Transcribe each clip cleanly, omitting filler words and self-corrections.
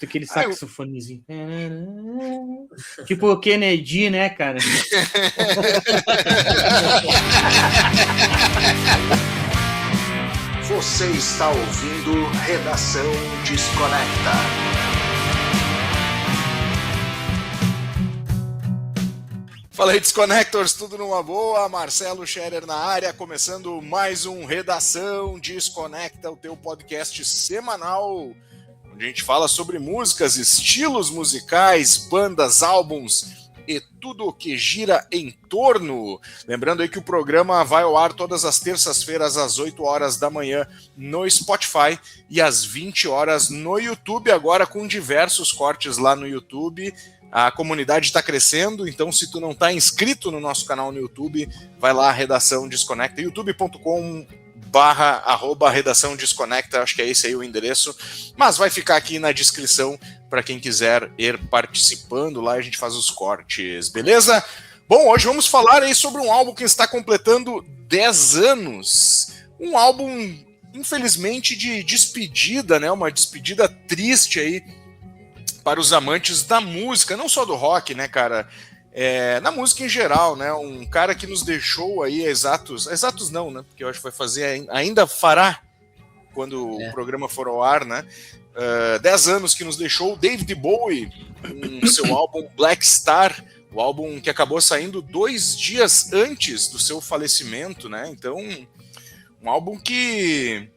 Aquele saxofonezinho. Tipo o Kennedy, né, cara? Você está ouvindo Redação Desconecta. Fala aí, Desconectors, tudo numa boa? Marcelo Scherer na área, começando mais um Redação Desconecta, o teu podcast semanal, onde a gente fala sobre músicas, estilos musicais, bandas, álbuns e tudo o que gira em torno. Lembrando aí que o programa vai ao ar todas as terças-feiras às 8 horas da manhã no Spotify e às 20 horas no YouTube, agora com diversos cortes lá no YouTube. A comunidade está crescendo, então se tu não está inscrito no nosso canal no YouTube, vai lá, Redação Desconecta, youtube.com/Redação Desconecta, acho que é esse aí o endereço, mas vai ficar aqui na descrição para quem quiser ir participando, lá a gente faz os cortes, beleza? Bom, hoje vamos falar aí sobre um álbum que está completando 10 anos, um álbum, infelizmente, de despedida, né? Uma despedida triste aí para os amantes da música, não só do rock, né, cara? Na música em geral, né? Um cara que nos deixou aí exatos não, né? Porque eu acho que vai fazer, ainda fará quando o programa for ao ar, né? 10 anos que nos deixou David Bowie, com seu álbum Black Star, o álbum que acabou saindo 2 dias antes do seu falecimento, né? Então, um álbum que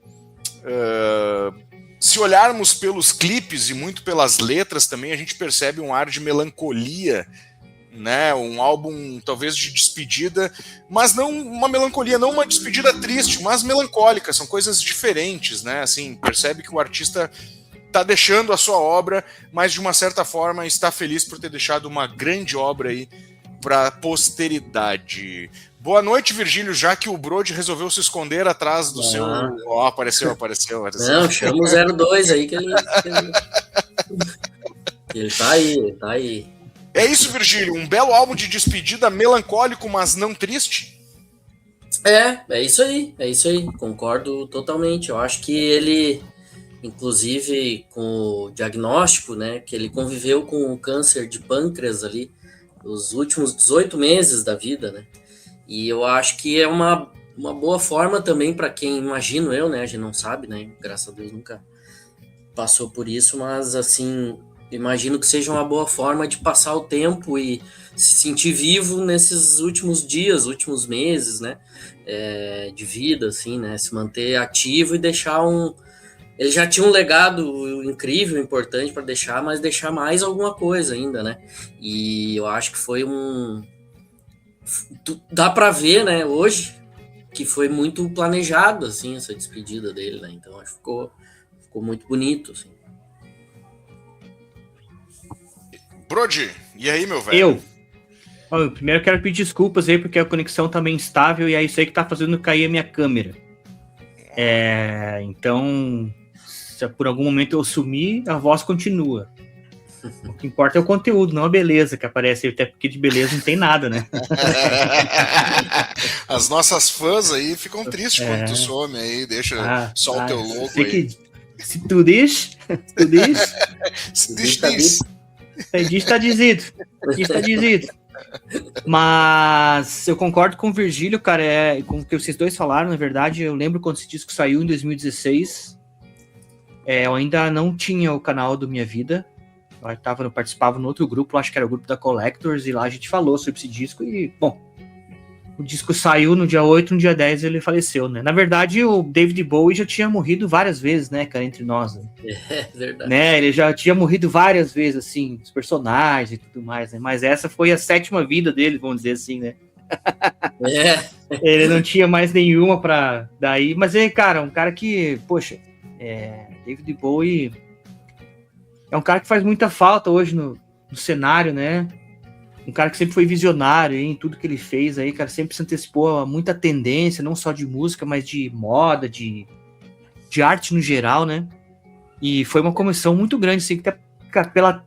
se olharmos pelos clipes e muito pelas letras também, a gente percebe um ar de melancolia, né? Um álbum talvez de despedida, mas não uma melancolia, não uma despedida triste, mas melancólica, são coisas diferentes, né? Assim, percebe que o artista está deixando a sua obra, mas de uma certa forma está feliz por ter deixado uma grande obra aí para a posteridade. Boa noite, Virgílio, já que o Brody resolveu se esconder atrás do seu... Apareceu. Não, chama o 02 aí que ele tá aí. É isso, Virgílio, um belo álbum de despedida, melancólico, mas não triste? É isso aí, concordo totalmente. Eu acho que ele, inclusive com o diagnóstico, né, que ele conviveu com o câncer de pâncreas ali, os últimos 18 meses da vida, né, e eu acho que é uma boa forma também para quem, imagino eu, né, a gente não sabe, né, graças a Deus nunca passou por isso, mas assim, imagino que seja uma boa forma de passar o tempo e se sentir vivo nesses últimos dias, últimos meses, né, de vida, assim, né, se manter ativo e deixar ele já tinha um legado incrível, importante para deixar, mas deixar mais alguma coisa ainda, né, e eu acho que foi dá para ver, né, hoje, que foi muito planejado, assim, essa despedida dele, né, então acho que ficou muito bonito, assim. Brody, e aí, meu velho? Eu primeiro quero pedir desculpas aí, porque a conexão tá meio instável e é isso aí que tá fazendo cair a minha câmera. Então, se por algum momento eu sumir, a voz continua. O que importa é o conteúdo, não a beleza que aparece, até porque de beleza não tem nada, né? As nossas fãs aí ficam tristes quando tu some aí, deixa só o teu logo aí. Se tu diz, está dizido. Mas eu concordo com o Virgílio, cara, com o que vocês dois falaram, na verdade, eu lembro quando esse disco saiu em 2016, eu ainda não tinha o canal do Minha Vida, eu participava no outro grupo, acho que era o grupo da Collectors, e lá a gente falou sobre esse disco, e, bom, o disco saiu no dia 8, no dia 10 ele faleceu, né? Na verdade, o David Bowie já tinha morrido várias vezes, né, cara, entre nós. Né? É verdade. Né? Ele já tinha morrido várias vezes, assim, os personagens e tudo mais, né? Mas essa foi a 7ª vida dele, vamos dizer assim, né? Ele não tinha mais nenhuma pra daí. Mas, cara, um cara que, poxa, David Bowie é um cara que faz muita falta hoje no cenário, né? Um cara que sempre foi visionário em tudo que ele fez aí, cara, sempre se antecipou a muita tendência, não só de música, mas de moda, de arte no geral, né? E foi uma comoção muito grande, assim, pela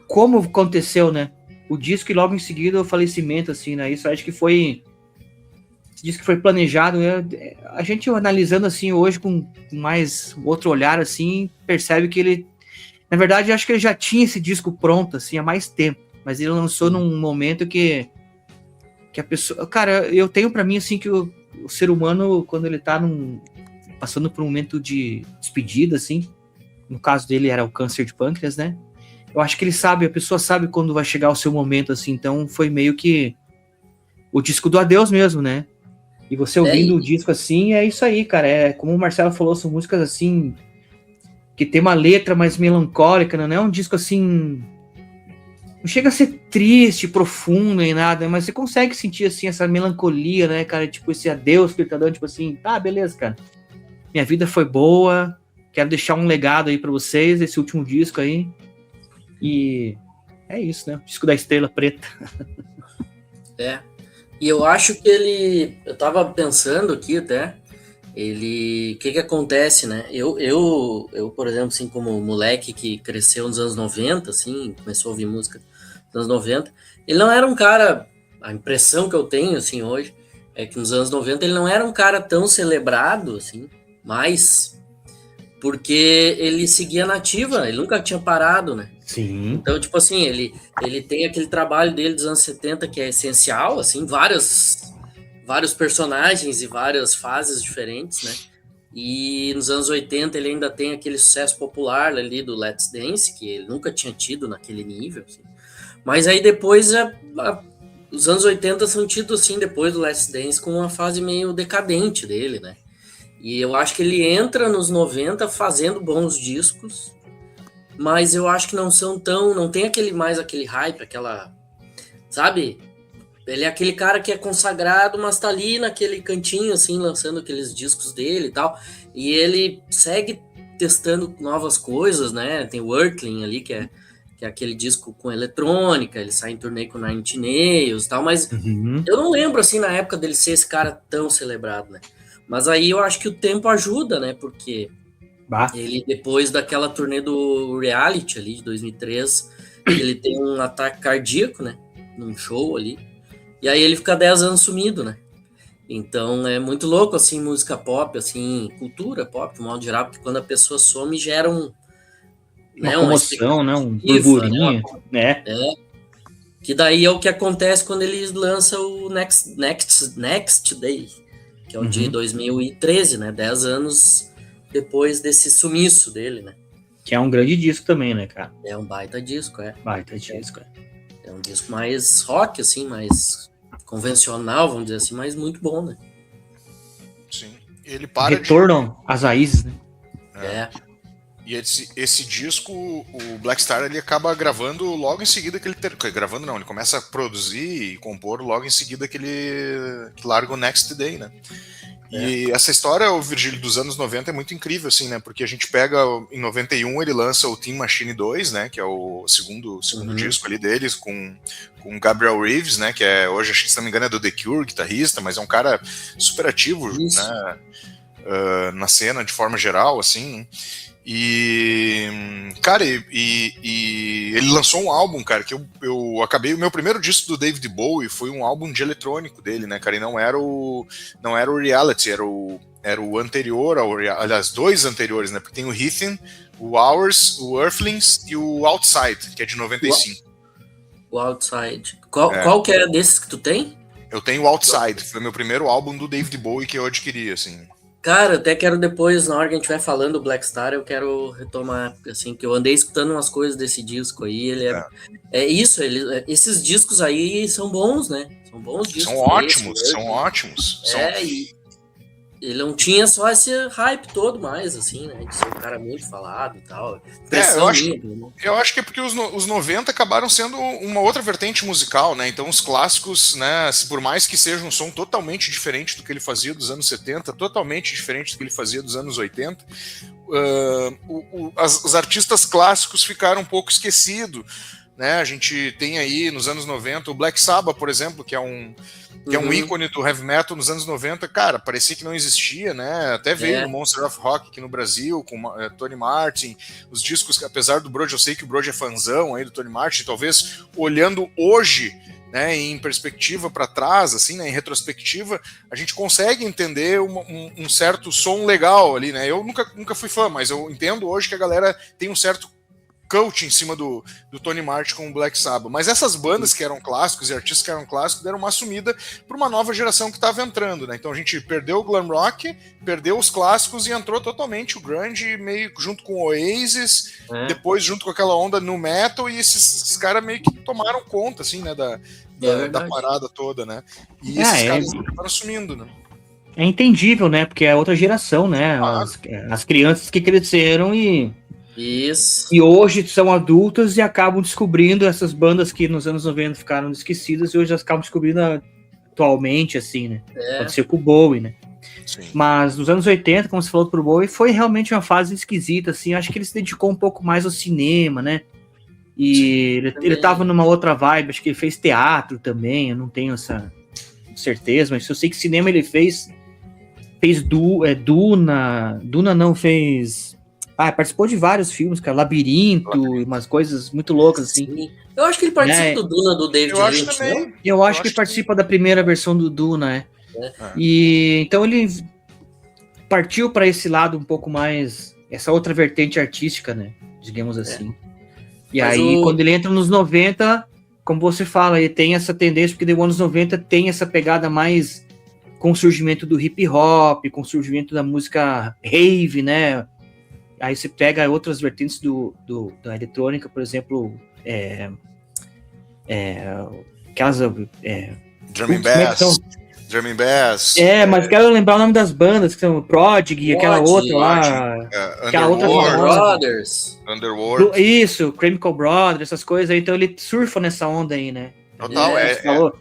como aconteceu, né? O disco e logo em seguida o falecimento, assim, né? Isso acho que foi... Esse disco foi planejado, né? A gente analisando, assim, hoje com mais outro olhar, assim, percebe que ele Na verdade, eu acho que ele já tinha esse disco pronto, assim, há mais tempo. Mas ele lançou num momento que a pessoa... Cara, eu tenho pra mim, assim, que o ser humano, quando ele tá passando por um momento de despedida, assim, no caso dele era o câncer de pâncreas, né? Eu acho que ele sabe, a pessoa sabe quando vai chegar o seu momento, assim. Então foi meio que o disco do adeus mesmo, né? E você ouvindo o disco assim, é isso aí, cara. É como o Marcelo falou, são músicas assim que tem uma letra mais melancólica, não é um disco assim, não chega a ser triste, profundo nem nada, mas você consegue sentir assim essa melancolia, né, cara? Tipo esse adeus que ele tá dando, tipo assim, tá, beleza, cara. Minha vida foi boa, quero deixar um legado aí pra vocês, esse último disco aí. E é isso, né? O disco da Estrela Preta. E eu acho que ele... Eu tava pensando aqui até... O que acontece, né? Eu, por exemplo, assim, como moleque que cresceu nos anos 90, assim, começou a ouvir música nos anos 90, ele não era um cara... A impressão que eu tenho, assim, hoje, é que nos anos 90 ele não era um cara tão celebrado, assim, mas... Porque ele seguia nativa, ele nunca tinha parado, né? Sim. Então, tipo assim, ele tem aquele trabalho dele dos anos 70 que é essencial, assim, vários personagens e várias fases diferentes, né? E nos anos 80 ele ainda tem aquele sucesso popular ali do Let's Dance, que ele nunca tinha tido naquele nível, assim. Mas aí depois, os anos 80 são tidos, assim, depois do Let's Dance, com uma fase meio decadente dele, né? E eu acho que ele entra nos 90 fazendo bons discos, mas eu acho que não tem aquele hype, aquela, sabe? Ele é aquele cara que é consagrado, mas tá ali naquele cantinho, assim, lançando aqueles discos dele e tal, e ele segue testando novas coisas, né? Tem o Earthling ali, que é aquele disco com eletrônica, ele sai em turnê com Nine Inch Nails e tal, mas eu não lembro, assim, na época dele ser esse cara tão celebrado, né? Mas aí eu acho que o tempo ajuda, né? Porque ele, depois daquela turnê do Reality ali, de 2003, ele tem um ataque cardíaco, né? Num show ali. E aí ele fica 10 anos sumido, né? Então é muito louco, assim, música pop, assim, cultura pop, de modo geral, porque quando a pessoa some, gera uma comoção, né? Um burburinho, né? Que daí é o que acontece quando eles lançam o Next Day, que é o de 2013, né? 10 anos depois desse sumiço dele, né? Que é um grande disco também, né, cara? É um baita disco, Baita disco, É um disco mais rock, assim, mais convencional, vamos dizer assim, mas muito bom, né? Sim. Ele para Retorno às raízes, né? E esse disco, o Black Star, ele acaba gravando logo em seguida que ele... Gravando não, ele começa a produzir e compor logo em seguida que ele larga o Next Day, né? E essa história, o Virgílio, dos anos 90 é muito incrível, assim, né? Porque a gente pega, em 91 ele lança o Team Machine 2, né? Que é o segundo disco ali deles, com Gabriel Reeves, né? Que é, hoje, acho que se não me engano, é do The Cure, guitarrista, mas é um cara super ativo, né? Na cena, de forma geral, assim, né? E, cara, e ele lançou um álbum, cara, que eu acabei... O meu primeiro disco do David Bowie foi um álbum de eletrônico dele, né, cara? E não era o Reality, era o anterior, aliás, dois anteriores, né? Porque tem o Heathen, o Hours, o Earthlings e o Outside, que é de 95. O Outside. Qual que era desses que tu tem? Eu tenho o Outside, foi meu primeiro álbum do David Bowie que eu adquiri, assim. Cara, até quero depois, na hora que a gente vai falando do Black Star, eu quero retomar, assim, que eu andei escutando umas coisas desse disco aí, ele esses discos aí são bons, né? São bons discos. São ótimos. E ele não tinha só esse hype todo mais, assim, né? De ser um cara muito falado e tal. Eu acho que é porque os 90 acabaram sendo uma outra vertente musical, né? Então os clássicos, né? Por mais que seja um som totalmente diferente do que ele fazia dos anos 70, totalmente diferente do que ele fazia dos anos 80, os artistas clássicos ficaram um pouco esquecidos, né? A gente tem aí nos anos 90 o Black Sabbath, por exemplo, que é um ícone do heavy metal nos anos 90, cara, parecia que não existia, né? Até veio no Monster of Rock aqui no Brasil, com Tony Martin, os discos, apesar do Brody, eu sei que o Brody é fãzão aí do Tony Martin, talvez olhando hoje, né, em perspectiva para trás, assim, né, em retrospectiva, a gente consegue entender um certo som legal ali, né? Eu nunca fui fã, mas eu entendo hoje que a galera tem um certo cult em cima do Tony Martin com o Black Sabbath. Mas essas bandas que eram clássicos e artistas que eram clássicos deram uma sumida para uma nova geração que estava entrando, né? Então a gente perdeu o glam rock, perdeu os clássicos e entrou totalmente o grunge, meio junto com o Oasis, depois junto com aquela onda nu metal, e esses caras meio que tomaram conta, assim, né, da parada toda, né? E esses caras acabaram sumindo, né? É entendível, né? Porque é outra geração, né? As crianças que cresceram e hoje são adultas e acabam descobrindo essas bandas que nos anos 90 ficaram esquecidas e hoje elas acabam descobrindo atualmente, assim, né? Pode ser com o Bowie, né? Sim. Mas nos anos 80, como você falou pro Bowie, foi realmente uma fase esquisita, assim. Acho que ele se dedicou um pouco mais ao cinema, né? E ele tava numa outra vibe, acho que ele fez teatro também, eu não tenho essa certeza, mas eu sei que cinema ele fez Duna não fez... participou de vários filmes, cara, Labirinto, umas coisas muito loucas, assim. Sim. Eu acho que ele participa do Duna do David Lynch, não? Eu acho que ele participa da primeira versão do Duna, E então ele partiu para esse lado um pouco mais, essa outra vertente artística, né, digamos assim. E mas aí, quando ele entra nos 90, como você fala, ele tem essa tendência, porque os anos 90 tem essa pegada mais com o surgimento do hip hop, com o surgimento da música rave, né? Aí você pega outras vertentes da eletrônica, por exemplo, aquelas... Drumming Bass. Mas quero lembrar o nome das bandas, que são Prodigy, aquela outra lá. Aquela outra Underworld. Isso, Chemical Brothers, essas coisas aí. Então ele surfa nessa onda aí, né? Total, falou.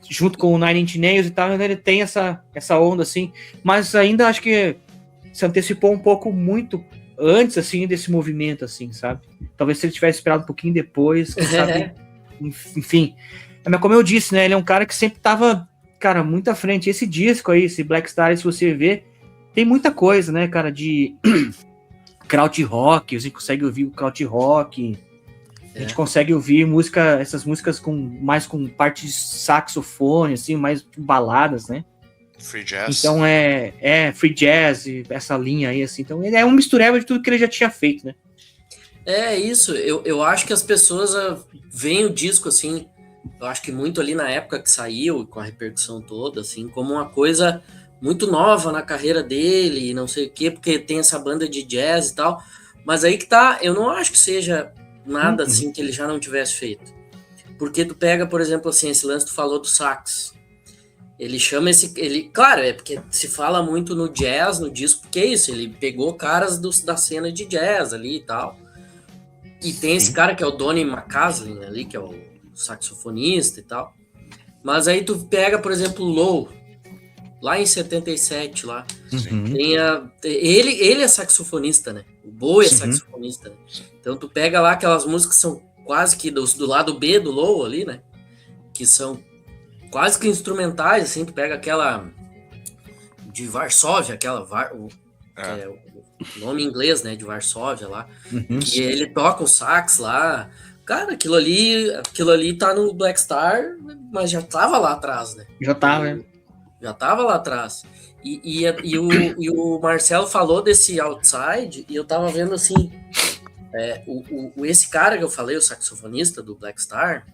Junto com o Nine Inch Nails e tal, ele tem essa onda, assim. Mas ainda acho que se antecipou um pouco muito antes, assim, desse movimento, assim, sabe? Talvez se ele tivesse esperado um pouquinho depois, quem sabe... Enfim... Mas como eu disse, né, ele é um cara que sempre tava, cara, muito à frente. Esse disco aí, esse Black Star, se você ver, tem muita coisa, né, cara, de kraut rock, você consegue ouvir o kraut rock, a gente consegue ouvir essas músicas mais com parte de saxofone, assim, mais baladas, né? Free jazz. Então free jazz, essa linha aí, assim. Então ele é um mistureba de tudo que ele já tinha feito, né? É isso, eu acho que as pessoas veem o disco, assim... Eu acho que muito ali na época que saiu, com a repercussão toda, assim, como uma coisa muito nova na carreira dele, não sei o quê, porque tem essa banda de jazz e tal. Mas aí que tá, eu não acho que seja nada assim que ele já não tivesse feito. Porque tu pega, por exemplo, assim, esse lance que tu falou do sax. Ele chama claro, é porque se fala muito no jazz, no disco, porque é isso, ele pegou caras da cena de jazz ali e tal. E tem esse cara que é o Donny McCaslin ali, que é o saxofonista e tal. Mas aí tu pega, por exemplo, o Low, lá em 77, lá. Tem ele é saxofonista, né? O Bowie é saxofonista, né? Então tu pega lá aquelas músicas que são quase que do lado B do Low ali, né? Que são quase que instrumentais, assim. Tu pega aquela de Varsóvia, o nome em inglês, né? De Varsóvia lá. Que ele toca o sax lá. Cara, aquilo ali tá no Black Star, mas já tava lá atrás, né? Já tava lá atrás. E o Marcelo falou desse Outside, e eu tava vendo assim, esse cara que eu falei, o saxofonista do Black Star,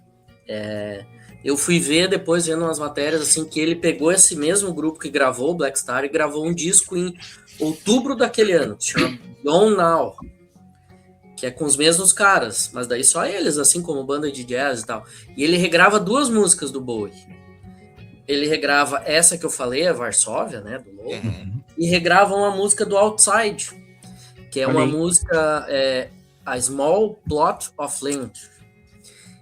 eu fui ver depois, vendo umas matérias, assim, que ele pegou esse mesmo grupo que gravou o Black Star e gravou um disco em outubro daquele ano, que se chama Gone Now, que é com os mesmos caras, mas daí só eles, assim como banda de jazz e tal. E ele regrava 2 músicas do Bowie. Ele regrava essa que eu falei, a Varsóvia, né, do Low, e regrava uma música do Outside, que é uma música, A Small Plot of Land.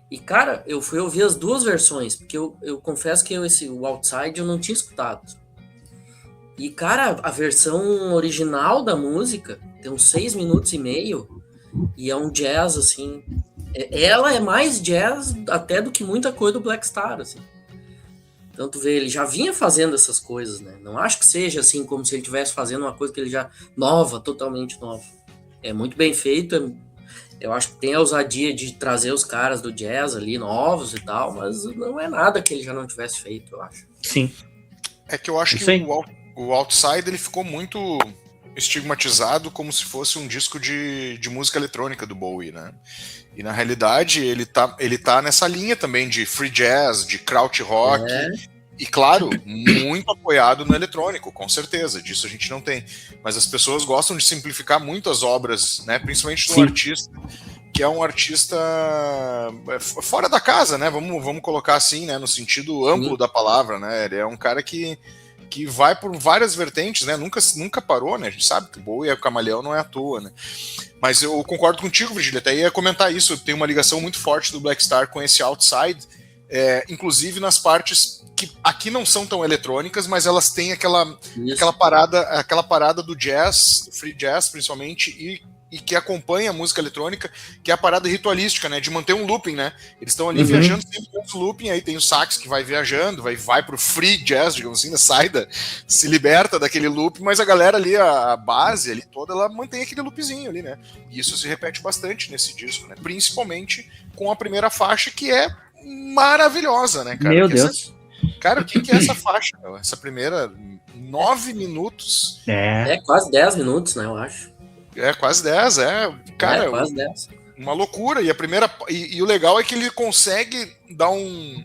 E, cara, eu fui ouvir as 2 versões, porque eu confesso que o Outside eu não tinha escutado. E, cara, a versão original da música tem uns 6 minutos e meio, e é um jazz, assim... Ela é mais jazz até do que muita coisa do Black Star, assim. Então, tu vê, ele já vinha fazendo essas coisas, né? Não acho que seja, assim, como se ele estivesse fazendo uma coisa que ele já... totalmente nova. É muito bem feito, eu acho que tem a ousadia de trazer os caras do jazz ali, novos e tal, mas não é nada que ele já não tivesse feito, eu acho. Sim. É que eu acho que o Outside, ele ficou muito estigmatizado como se fosse um disco de música eletrônica do Bowie, né? E na realidade ele tá nessa linha também de free jazz, de kraut rock, e claro, muito apoiado no eletrônico, com certeza, disso a gente não tem. Mas as pessoas gostam de simplificar muito as obras, né? Principalmente de um artista que é um artista fora da casa, né? Vamos colocar assim, né? No sentido amplo da palavra, né? Ele é um cara que vai por várias vertentes, né? Nunca parou, né? A gente sabe que o Bowie é o camaleão, não é à toa, né? Mas eu concordo contigo, Virgílio, até ia comentar isso. Tem uma ligação muito forte do Black Star com esse Outside, inclusive nas partes que aqui não são tão eletrônicas, mas elas têm aquela parada do jazz, do free jazz principalmente, e que acompanha a música eletrônica, que é a parada ritualística, né, de manter um looping, né, eles estão ali viajando sempre com o looping, aí tem o sax que vai viajando, vai pro free jazz, digamos assim, se liberta daquele loop, mas a galera ali, a base ali toda, ela mantém aquele loopzinho ali, né, e isso se repete bastante nesse disco, né, principalmente com a primeira faixa, que é maravilhosa, né, cara. Meu Deus. Cara, o que é essa faixa, meu? Essa primeira 9 minutos. Quase 10 minutos, né, eu acho. Quase 10, cara, quase 10. Uma loucura. E a primeira. E o legal é que ele consegue dar um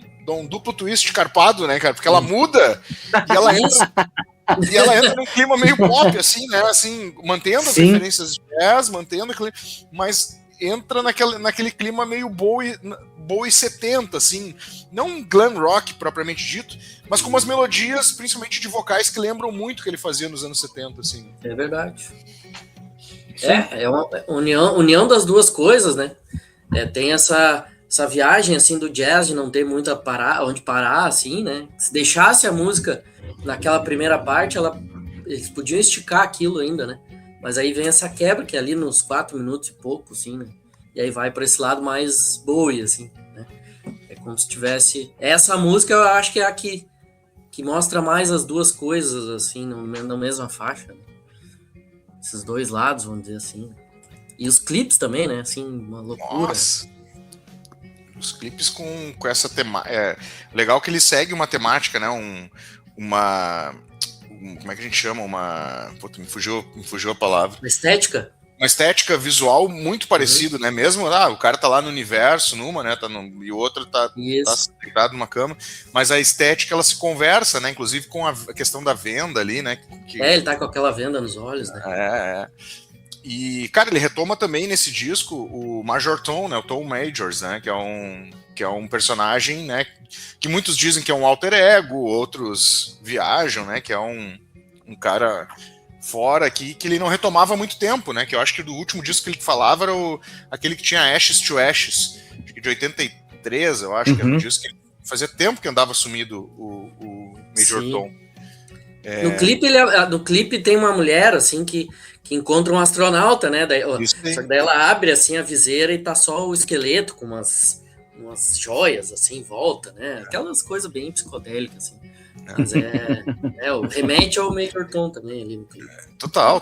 duplo twist carpado, né, cara? Porque ela muda e ela entra num clima meio pop, assim, né? Assim, mantendo as referências de jazz, mas entra naquele clima meio Bowie 70, assim. Não um glam rock propriamente dito, mas com umas melodias, principalmente de vocais, que lembram muito o que ele fazia nos anos 70, assim. É verdade. É uma união das duas coisas, né? Tem essa viagem, assim, do jazz, de não ter muito onde parar, assim, né? Se deixasse a música naquela primeira parte, eles podiam esticar aquilo ainda, né? Mas aí vem essa quebra, que é ali nos 4 minutos e pouco, assim, né? E aí vai para esse lado mais Bowie, assim, né? É como se tivesse... Essa música, eu acho que é a que mostra mais as duas coisas, assim, na mesma faixa, né? Esses dois lados, vamos dizer assim. E os clipes também, né? Assim, uma loucura. Nossa. Os clipes com essa temática... legal que ele segue uma temática, né? Como é que a gente chama? Puta, me fugiu a palavra. Uma estética? Uma estética visual muito parecida, né? Mesmo, o cara tá lá no universo, né? E o outro tá deitado numa cama. Mas a estética, ela se conversa, né? Inclusive com a questão da venda ali, né? Ele tá com aquela venda nos olhos, né? E, cara, ele retoma também nesse disco o Major Tom, né? O Tom Majors, né? Que é um personagem, né? Que muitos dizem que é um alter ego, outros viajam, né? Que é um cara fora que ele não retomava há muito tempo, né? Que eu acho que do último disco que ele falava era aquele que tinha Ashes to Ashes, de 83, eu acho que era um disco que fazia tempo que andava sumido o Major Tom. No clipe tem uma mulher, assim, que encontra um astronauta, né? Só que daí ela abre, assim, a viseira e tá só o esqueleto com umas joias, assim, em volta, né? Aquelas coisas bem psicodélicas, assim. Mas remete ao Major Tom também ali no clipe. Total.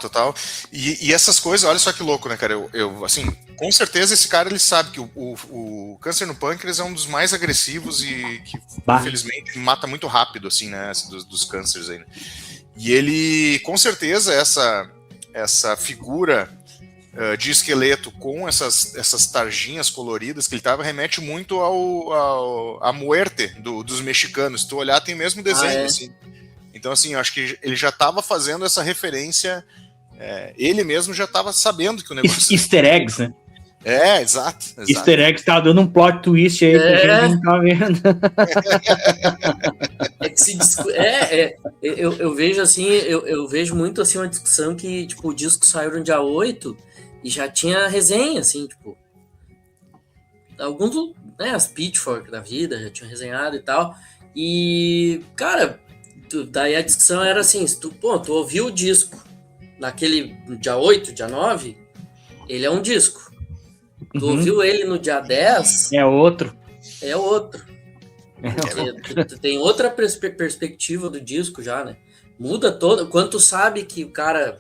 E essas coisas, olha só que louco, né, cara? Eu assim, com certeza esse cara, ele sabe que o câncer no pâncreas é um dos mais agressivos e que, infelizmente, mata muito rápido, assim, né, dos cânceres aí, né? E ele, com certeza, essa figura de esqueleto com essas tarjinhas coloridas que ele tava, remete muito à muerte dos mexicanos. Se tu olhar, tem o mesmo desenho, assim. Então, assim, eu acho que ele já estava fazendo essa referência, ele mesmo já estava sabendo que o negócio... Easter eggs, né? Exato. Easter eggs tava dando um plot twist aí que a gente não tá vendo. Eu vejo assim, eu vejo muito assim uma discussão que, tipo, o disco saiu no dia 8 e já tinha resenha, assim, tipo, alguns, né, as Pitchfork da vida já tinham resenhado e tal, e, cara, daí a discussão era assim, se tu ouviu o disco naquele dia 8, dia 9, ele é um disco. Tu ouviu ele no dia 10... É outro. Tu tem outra perspectiva do disco já, né? Muda todo. Quando tu sabe que o cara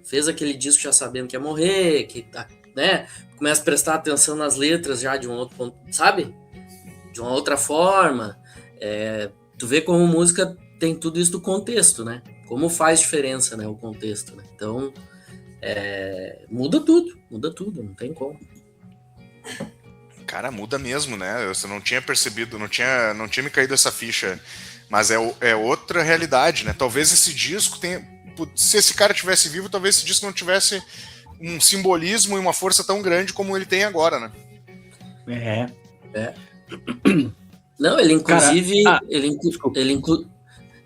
fez aquele disco já sabendo que ia morrer, que tá, né? Começa a prestar atenção nas letras já de um outro ponto, sabe? De uma outra forma. Tu vê como música tem tudo isso do contexto, né? Como faz diferença, né, o contexto, né? Então, muda tudo, não tem como. Cara, muda mesmo, né? Eu não tinha percebido, não tinha me caído essa ficha. Mas é outra realidade, né? Talvez esse disco tenha... Se esse cara tivesse vivo, talvez esse disco não tivesse um simbolismo e uma força tão grande como ele tem agora, né? Não, ele inclusive... Cara, desculpa.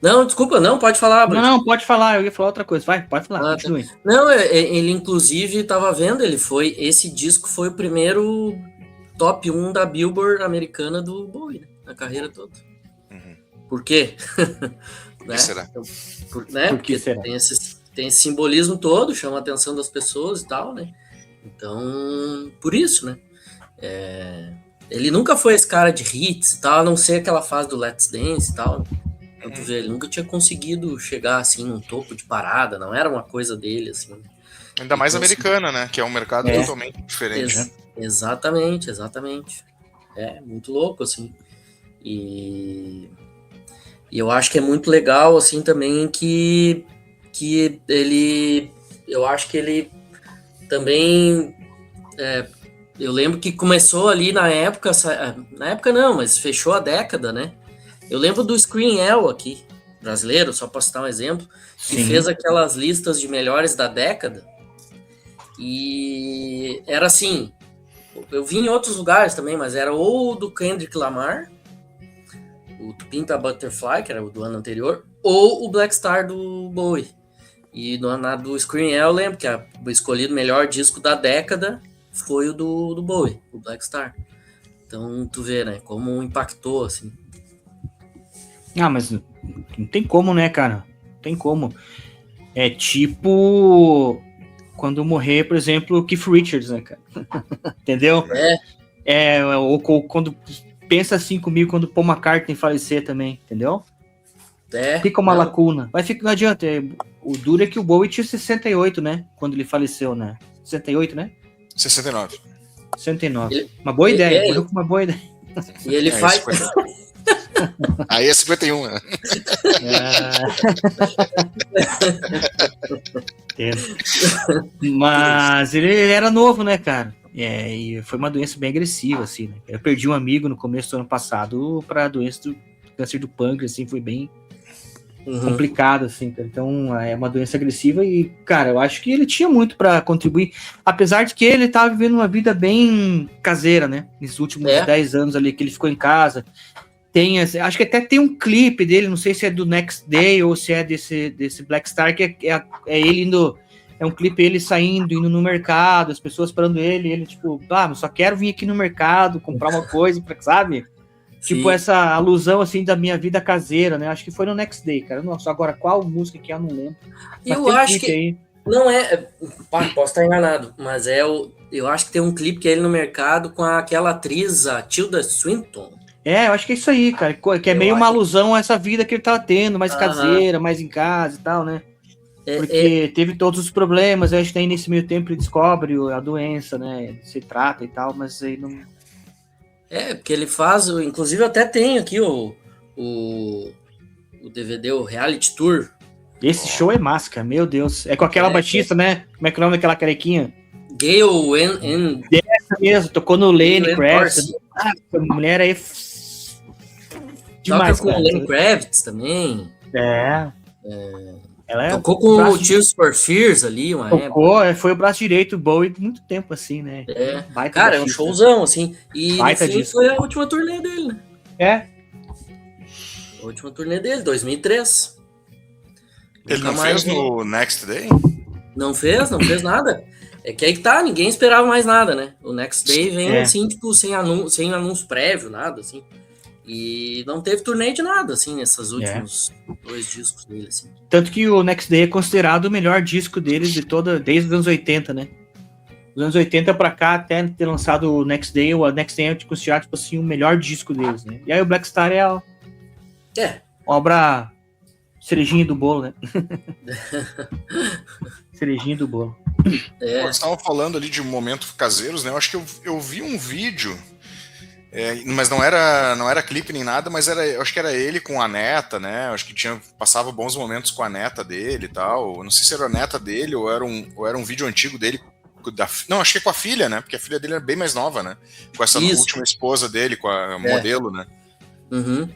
Não, desculpa, não, pode falar, Bruno. Não, pode falar, eu ia falar outra coisa. Vai, pode falar, continue. Tá. Não, ele inclusive estava vendo, esse disco foi o primeiro top 1 da Billboard americana do Bowie, né, na carreira toda. Uhum. Por quê? Por que será? Porque será? Tem esse simbolismo todo, chama a atenção das pessoas e tal, né? Então, por isso, né? Ele nunca foi esse cara de hits e tal, a não ser aquela fase do Let's Dance e tal. Então, tu vê, ele nunca tinha conseguido chegar assim num topo de parada, não era uma coisa dele, assim. Ainda mais americana, né? Que é um mercado totalmente diferente, né? Exatamente. É muito louco, assim. E eu acho que é muito legal, assim, também que ele... Eu acho que ele também... eu lembro que começou ali na época... Na época não, mas fechou a década, né? Eu lembro do Screen El aqui, brasileiro, só para citar um exemplo, que fez aquelas listas de melhores da década. E era assim... Eu vi em outros lugares também, mas era ou do Kendrick Lamar, o Pinta Butterfly, que era o do ano anterior, ou o Black Star do Bowie. E na do Screen El, eu lembro que o escolhido melhor disco da década foi o do Bowie, o Black Star. Então, tu vê, né, como impactou, assim. Ah, mas não tem como, né, cara? Não tem como. É tipo quando morrer, por exemplo, o Keith Richards, né, cara? Entendeu? Ou quando pensa assim comigo quando Paul McCartney falecer também, entendeu? Fica uma lacuna. Mas não adianta. O duro é que o Bowie tinha 68, né? Quando ele faleceu, né? 68, né? 69. 69. Uma boa ideia. Morreu com uma boa ideia. E ele faz... Aí é 51, né? Mas ele era novo, né, cara? E foi uma doença bem agressiva, assim, né? Eu perdi um amigo no começo do ano passado para a doença do câncer do pâncreas, assim, foi bem complicado, assim, cara. Então, é uma doença agressiva e, cara, eu acho que ele tinha muito para contribuir, apesar de que ele tava vivendo uma vida bem caseira, né? Nesses últimos 10 anos ali que ele ficou em casa. Acho que até tem um clipe dele, não sei se é do Next Day ou se é desse Black Star, que é ele indo, é um clipe ele saindo, indo no mercado, as pessoas parando ele tipo, eu só quero vir aqui no mercado, comprar uma coisa, sabe? Sim. Tipo essa alusão, assim, da minha vida caseira, né? Acho que foi no Next Day, cara. Nossa, agora qual música que é, eu não lembro. Mas eu acho que aí. Não posso estar enganado, mas eu acho que tem um clipe que é ele no mercado com aquela atriz, a Tilda Swinton. Eu acho que é isso aí, cara, que é meio uma alusão a essa vida que ele tava tendo, mais caseira, mais em casa e tal, né? Porque teve todos os problemas, acho que aí nesse meio tempo ele descobre a doença, né? Se trata e tal, mas aí não... porque ele faz, inclusive eu até tenho aqui o DVD, o Reality Tour. Esse show é máscara, meu Deus. É com aquela baixista, né? Como é que é o nome daquela carequinha? Gayle Essa mesmo, tocou no Lenny Kravitz. A mulher aí... Demais, toca com o Lenny Kravitz também. Ela tocou com o Tears for Fears ali, uma época. Foi o braço direito do Bowie muito tempo, assim, né? Cara, é um showzão, assim. E no fim foi a última turnê dele, né? A última turnê dele, 2003. Ele não fez no Next Day? Não fez nada. É que aí que tá, ninguém esperava mais nada, né? O Next Day vem assim, tipo, sem anúncio prévio, nada, assim. E não teve turnê de nada, assim, nesses últimos 2 discos dele, assim. Tanto que o Next Day é considerado o melhor disco deles desde os anos 80, né? Dos anos 80 pra cá, até ter lançado o Next Day é considerado, tipo assim, o melhor disco deles, né? E aí o Black Star é a obra cerejinha do bolo, né? Cerejinha do bolo. Vocês estavam falando ali de momentos caseiros, né? Eu acho que eu vi um vídeo Mas não era clipe nem nada, mas eu acho que era ele com a neta, né? Eu acho que passava bons momentos com a neta dele e tal. Eu não sei se era a neta dele ou era um vídeo antigo dele. Não, acho que é com a filha, né? Porque a filha dele era bem mais nova, né? Com essa última esposa dele, com a modelo, né? Uhum.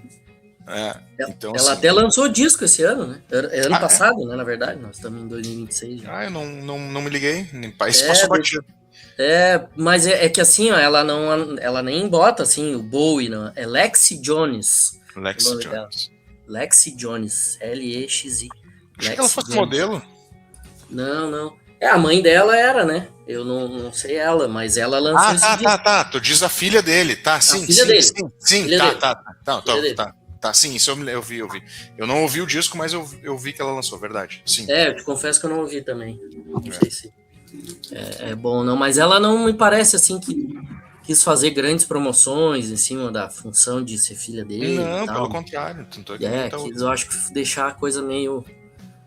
Então, ela assim, até lançou disco esse ano, né? Ano passado, né? Na verdade, nós estamos em 2026 já. Eu não me liguei. Isso passou batido. Mas é que assim, ó, ela nem bota assim o Bowie, não. É Lexi Jones. Lexi Jones, L-E-X-I. Achei que ela fosse modelo. Não. A mãe dela era, né? Eu não sei ela, mas ela lançou esse disco. Tu diz a filha dele, tá? Sim, filha dele. Sim, tá. Sim, isso eu vi. Eu não ouvi o disco, mas eu vi que ela lançou, verdade. Sim. Eu te confesso que eu não ouvi também. Não sei se é bom ou não, mas ela não me parece assim que quis fazer grandes promoções em cima da função de ser filha dele. Não, pelo contrário. Quis, eu acho que deixar a coisa meio...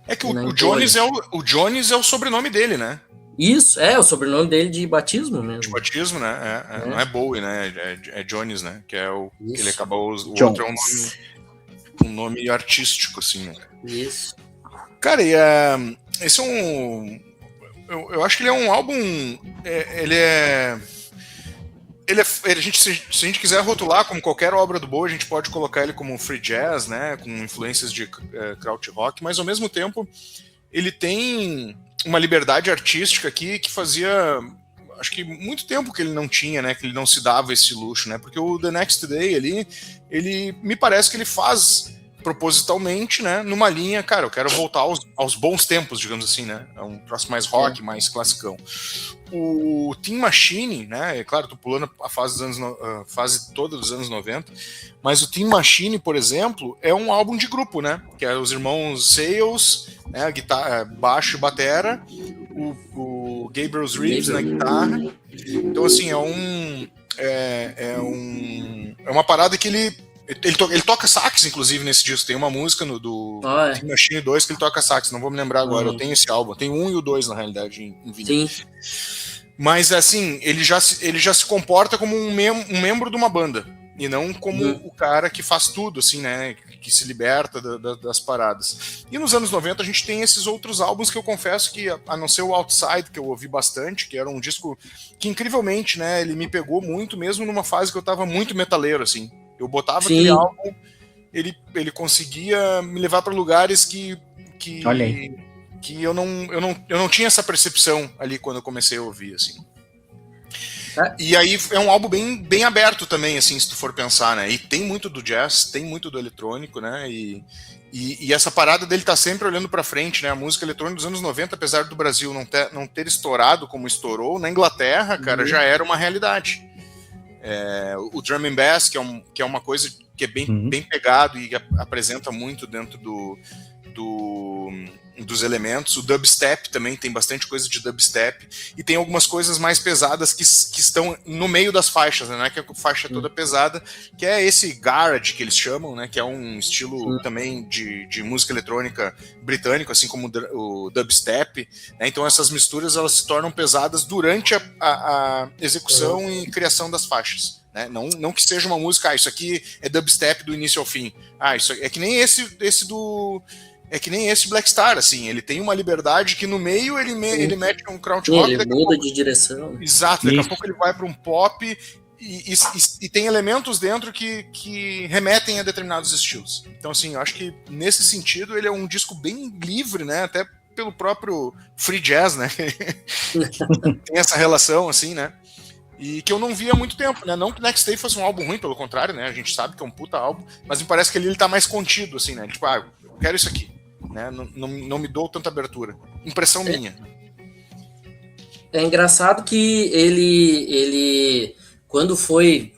É que o Jones é o sobrenome dele, né? Isso, o sobrenome dele de batismo mesmo. De batismo, né? Não é Bowie, né? É Jones, né? Que é o que ele acabou... O Jones. outro é um nome artístico, assim, né? Isso. Cara, esse é um... Eu acho que ele é um álbum... se a gente quiser rotular como qualquer obra do Bowie, a gente pode colocar ele como free jazz, né, com influências de krautrock, mas ao mesmo tempo ele tem uma liberdade artística aqui que fazia, acho que muito tempo que ele não tinha, né, que ele não se dava esse luxo, né, porque o The Next Day ali, ele me parece que ele faz propositalmente, né, numa linha, cara, eu quero voltar aos bons tempos, digamos assim, né, é um troço mais rock, mais classicão. O Tin Machine, né, claro, tô pulando a fase toda dos anos 90, mas o Tin Machine, por exemplo, é um álbum de grupo, né, que é os irmãos Sales, né, guitarra, baixo e batera, o Gabriel Reeves na guitarra. Então, assim, é uma parada que ele toca sax, inclusive, nesse disco. Tem uma música do Tin Machine 2 que ele toca sax, não vou me lembrar agora. Eu tenho esse álbum, tem o 1 e o 2, na realidade, em vinil. Sim. Mas, assim, ele já se comporta como um membro de uma banda, e não como o cara que faz tudo, assim, né, que se liberta das paradas. E nos anos 90 a gente tem esses outros álbuns que eu confesso que, a não ser o Outside, que eu ouvi bastante, que era um disco que, incrivelmente, né, ele me pegou muito, mesmo numa fase que eu tava muito metaleiro, assim. Eu botava aquele álbum, ele conseguia me levar para lugares que eu não tinha essa percepção ali quando eu comecei a ouvir, assim. E aí é um álbum bem aberto também, assim, se tu for pensar, né? E tem muito do jazz, tem muito do eletrônico, né? E essa parada dele tá sempre olhando para frente, né? A música eletrônica dos anos 90, apesar do Brasil não ter estourado como estourou, na Inglaterra, cara, já era uma realidade. O drum and bass, que é uma coisa que é bem pegado e apresenta muito dentro dos elementos. O dubstep também tem bastante coisa de dubstep, e tem algumas coisas mais pesadas que estão no meio das faixas, né? Não é que a faixa é toda pesada, que é esse garage que eles chamam, né? Que é um estilo também de música eletrônica britânico, assim como o dubstep, né? Então essas misturas elas se tornam pesadas durante a execução e criação das faixas, né? Não que seja uma música, isso aqui é dubstep do início ao fim. Isso é que nem esse do... É que nem esse Black Star, assim, ele tem uma liberdade que no meio ele mete um krautrock. Ele muda de direção. Exato, daqui a pouco ele vai para um pop e tem elementos dentro que remetem a determinados estilos. Então, assim, eu acho que nesse sentido ele é um disco bem livre, né, até pelo próprio free jazz, né, tem essa relação, assim, né, e que eu não via há muito tempo, né, não que Next Day fosse um álbum ruim, pelo contrário, né, a gente sabe que é um puta álbum, mas me parece que ele tá mais contido, assim, né, tipo, eu quero isso aqui. Né? Não me dou tanta abertura. Impressão minha. É engraçado que ele quando foi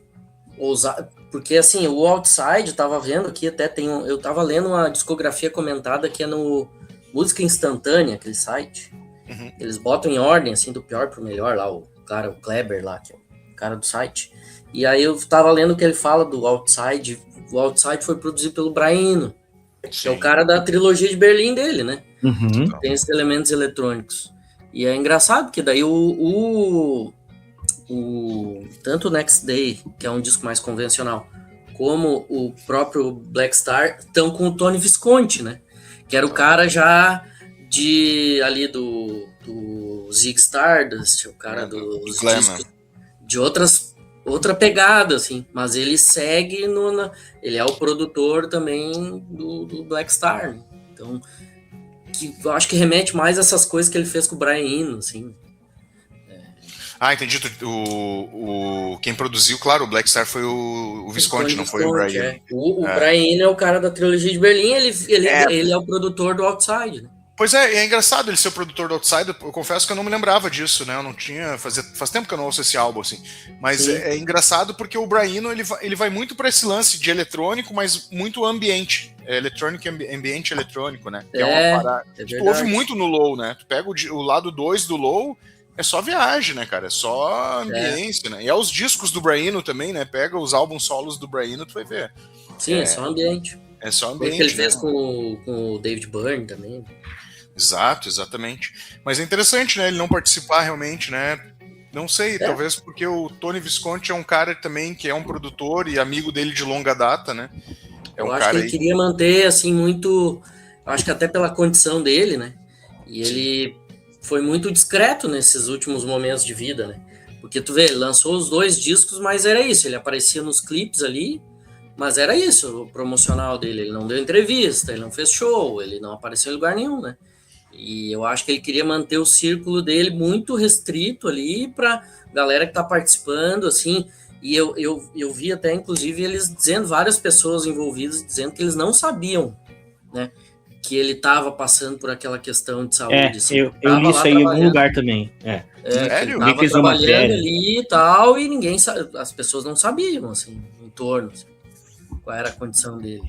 ousar, porque assim, o Outside, eu tava vendo aqui, até eu tava lendo uma discografia comentada que é no Música Instantânea, aquele site. Eles botam em ordem, assim, do pior pro melhor lá, o Kleber lá, que é o cara do site. E aí eu tava lendo que ele fala do Outside. O Outside foi produzido pelo Brian Eno, que é o cara da trilogia de Berlim dele, né? Tem esses elementos eletrônicos. E é engraçado que daí o tanto o Next Day, que é um disco mais convencional, como o próprio Black Star, estão com o Tony Visconti, né? Que era o cara já ali do Zig Stardust, o cara dos discos de outra pegada, assim, mas ele segue ele é o produtor também do Black Star, né? Então, eu acho que remete mais a essas coisas que ele fez com o Brian Eno, assim. Entendi. Quem produziu, claro, o Black Star foi o Visconti, não foi o Brian. É. O Brian Eno é o cara da trilogia de Berlim, ele é o produtor do Outside, né? Pois é engraçado ele ser o produtor do Outside. Eu confesso que eu não me lembrava disso, né? Eu não tinha. Faz tempo que eu não ouço esse álbum, assim. Mas é engraçado porque o Brian Eno, ele vai muito para esse lance de eletrônico, mas muito ambiente. Eletrônico e ambiente eletrônico, né? Que é uma parada. Tu ouve muito no Low, né? Tu pega o lado 2 do Low, é só viagem, né, cara? É só ambiência, né? E é os discos do Brian Eno também, né? Pega os álbuns solos do Brian Eno, tu vai ver. Sim, é só ambiente. É só ambiente. O que ele fez com o David Byrne também. Exato, exatamente. Mas é interessante, né? Ele não participar realmente, né? Não sei, talvez porque o Tony Visconti é um cara também que é um produtor e amigo dele de longa data, né? Eu acho que ele queria manter, assim, muito... Acho que até pela condição dele, né? E ele foi muito discreto nesses últimos momentos de vida, né? Porque tu vê, ele lançou os 2 discos, mas era isso. Ele aparecia nos clipes ali, mas era isso, o promocional dele. Ele não deu entrevista, ele não fez show, ele não apareceu em lugar nenhum, né? E eu acho que ele queria manter o círculo dele muito restrito ali para galera que tá participando, assim. E eu vi até, inclusive, eles dizendo, várias pessoas envolvidas dizendo que eles não sabiam, né, que ele estava passando por aquela questão de saúde. Assim, eu li isso aí em algum lugar também. Sério? Ele tava trabalhando ali e tal, e ninguém as pessoas não sabiam, assim, em torno, assim, qual era a condição dele.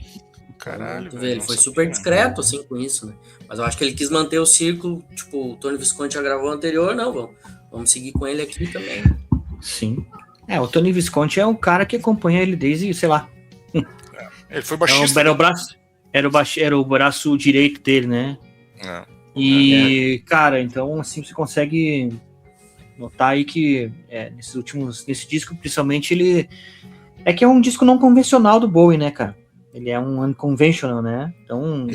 Caralho, então, ele foi super discreto, assim, com isso, né? Mas eu acho que ele quis manter o círculo, tipo, o Tony Visconti já gravou o anterior, não, vamos seguir com ele aqui também. Sim. O Tony Visconti é um cara que acompanha ele desde, sei lá. Ele foi baixista. Era o braço direito dele, né? Cara, então, assim, você consegue notar aí que nesse disco, principalmente, ele... É que é um disco não convencional do Bowie, né, cara? Ele é um unconventional, né? Então,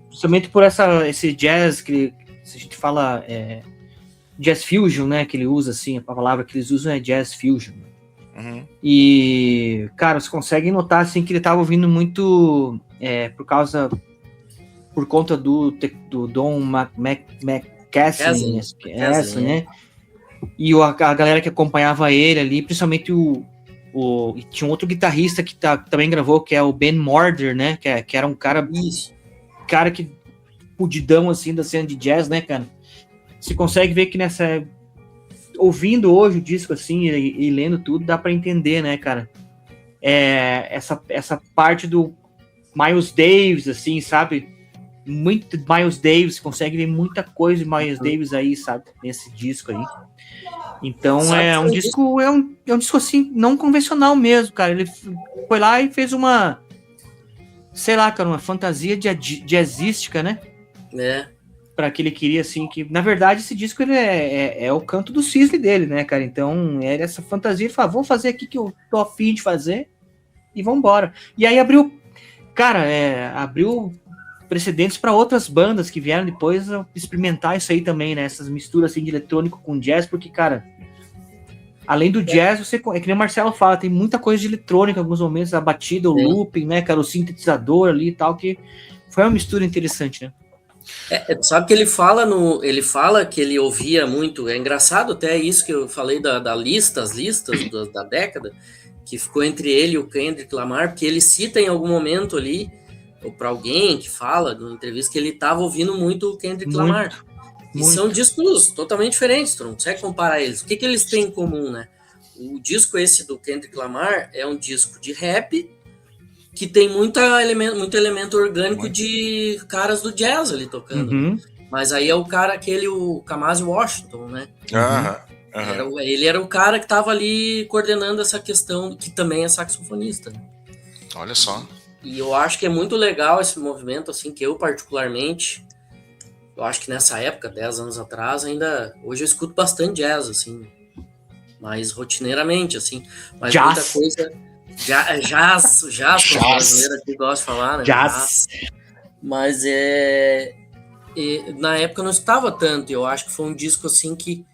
principalmente por esse jazz que a gente fala jazz fusion, né? Que ele usa, assim, a palavra que eles usam é jazz fusion. Uhum. E, cara, você consegue notar, assim, que ele tava ouvindo muito por conta do Don McCaslin, né? E a galera que acompanhava ele ali, principalmente e tinha um outro guitarrista que também gravou, que é o Ben Morder, né? Que era um cara que pudidão, assim, da cena de jazz, né, cara? Você consegue ver que ouvindo hoje o disco, assim, e lendo tudo, dá pra entender, né, cara? Essa parte do Miles Davis, assim, sabe? Muito Miles Davis, consegue ver muita coisa de Miles Davis aí, sabe? Nesse disco aí. Então é um disco assim, não convencional mesmo, cara. Ele foi lá e fez uma, sei lá, cara, uma fantasia jazzística, né? Para que ele queria, assim, que na verdade esse disco ele é o canto do cisne dele, né, cara? Então era essa fantasia, ele falou, vou fazer aqui que eu tô afim de fazer e vambora. E aí abriu precedentes para outras bandas que vieram depois experimentar isso aí também, né? Essas misturas assim de eletrônico com jazz, porque, cara, além do jazz, é que nem o Marcelo fala, tem muita coisa de eletrônica em alguns momentos, a batida, o looping, né, cara, o sintetizador ali e tal, que foi uma mistura interessante, né? Sabe que ele fala que ele ouvia muito, é engraçado até isso que eu falei as listas da década, que ficou entre ele e o Kendrick Lamar, porque ele cita em algum momento ali, ou para alguém que fala numa entrevista, que ele estava ouvindo muito o Kendrick Lamar. E são discos totalmente diferentes, tu não consegue comparar eles. O que eles têm em comum, né? O disco esse do Kendrick Lamar é um disco de rap que tem muito elemento orgânico de caras do jazz ali tocando. Uhum. Mas aí é o cara o Kamasi Washington, né? Uhum. Ele era o cara que estava ali coordenando essa questão, que também é saxofonista. Né? Olha só. E eu acho que é muito legal esse movimento, assim, que eu particularmente, eu acho que nessa época, 10 anos atrás, hoje eu escuto bastante jazz, assim. mais rotineiramente, assim. Mas Jazz. muita coisa... Jazz, como o brasileiro aqui gosta de falar, né? Jazz. Mas na época eu não escutava tanto, eu acho que foi um disco assim que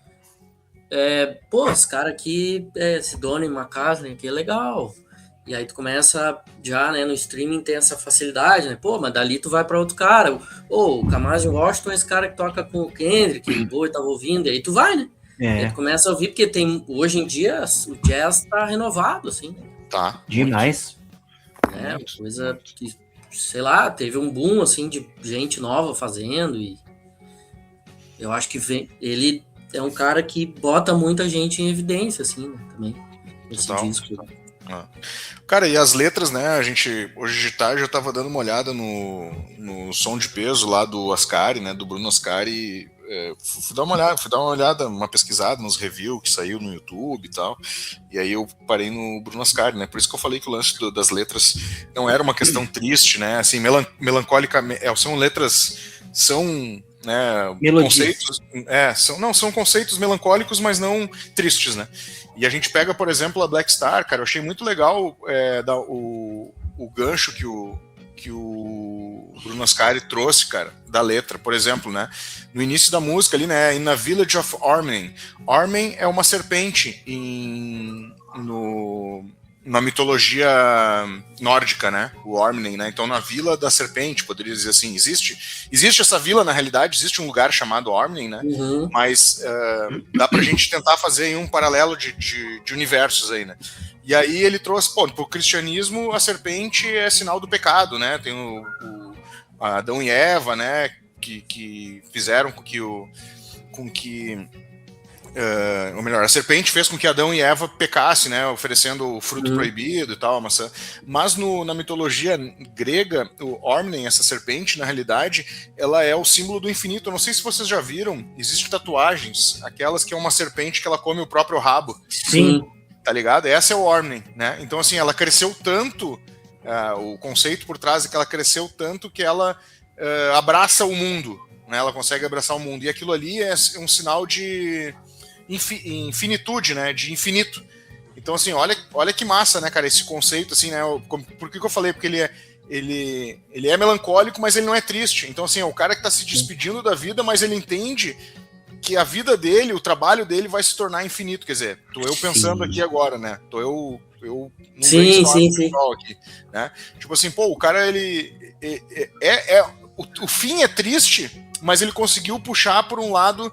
esse cara aqui, Sidônio McCaslin, aqui é legal. E aí tu começa já, né, no streaming tem essa facilidade, né? Pô, mas dali tu vai para outro cara. O Kamasi Washington é esse cara que toca com o Kendrick, o Bowie tava ouvindo, e aí tu vai, né? E aí tu começa a ouvir, porque hoje em dia o jazz tá renovado, assim. Tá. Demais. Coisa que, sei lá, teve um boom, assim, de gente nova fazendo, e eu acho que ele é um cara que bota muita gente em evidência, assim, né, também, esse disco. Cara, e as letras, né, a gente, hoje de tarde eu tava dando uma olhada no Som de Peso lá do Ascari, né, do Bruno Ascari, fui dar uma olhada, uma pesquisada nos reviews que saiu no YouTube e tal, e aí eu parei no Bruno Ascari, né, por isso que eu falei que o lance das letras não era uma questão triste, né, assim, melancólica, são letras, são... né, conceitos, são conceitos melancólicos, mas não tristes, né? E a gente pega, por exemplo, a Black Star, cara, eu achei muito legal o gancho que o Bruno Ascari trouxe, cara, da letra, por exemplo, né? No início da música ali, né, In a Village of Ormen. Ormen é uma serpente na mitologia nórdica, né? O Ormen, né? Então, na Vila da Serpente, poderia dizer assim, existe essa vila, na realidade, existe um lugar chamado Ormen, né? Uhum. Mas dá pra gente tentar fazer aí um paralelo de universos aí, né? E aí ele trouxe, pro cristianismo, a serpente é sinal do pecado, né? Tem o Adão e Eva, né? Que fizeram ou melhor, a serpente fez com que Adão e Eva pecassem, né, oferecendo o fruto proibido e tal, a maçã. Mas na mitologia grega, o Ormen, essa serpente, na realidade, ela é o símbolo do infinito. Eu não sei se vocês já viram, existem tatuagens, aquelas que é uma serpente que ela come o próprio rabo. Sim. Tá ligado? Essa é o Ormen, né? Então, assim, ela cresceu tanto, o conceito por trás é que ela cresceu tanto que ela abraça o mundo, né? Ela consegue abraçar o mundo. E aquilo ali é um sinal de infinitude, né, de infinito. Então, assim, olha que massa, né, cara, esse conceito, assim, né, por que eu falei? Porque ele é melancólico, mas ele não é triste. Então, assim, é o cara que tá se despedindo da vida, mas ele entende que a vida dele, o trabalho dele vai se tornar infinito, quer dizer, tô eu pensando aqui agora, né, tô eu não sim. Aqui, né, tipo assim, o cara, ele o fim é triste, mas ele conseguiu puxar por um lado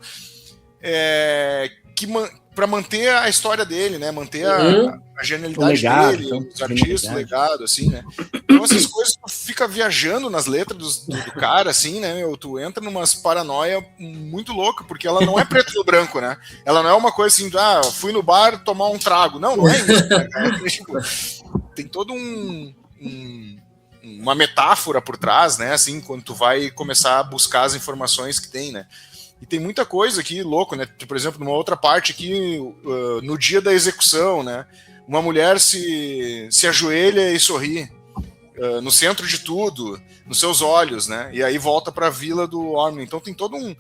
para manter a história dele, né? Manter a genialidade legado, dele, os artistas, o legado, assim, né? Então essas coisas tu fica viajando nas letras do cara, assim, né? Tu entra numas paranoia muito louca, porque ela não é preto no branco, né? Ela não é uma coisa assim, fui no bar tomar um trago. Não é isso, né, cara? Tem todo uma metáfora por trás, né? Assim, quando tu vai começar a buscar as informações que tem, né? E tem muita coisa aqui, louco, né? Por exemplo, numa outra parte aqui, no dia da execução, né? Uma mulher se ajoelha e sorri no centro de tudo, nos seus olhos, né? E aí volta para a vila do Ormen. Então tem todo um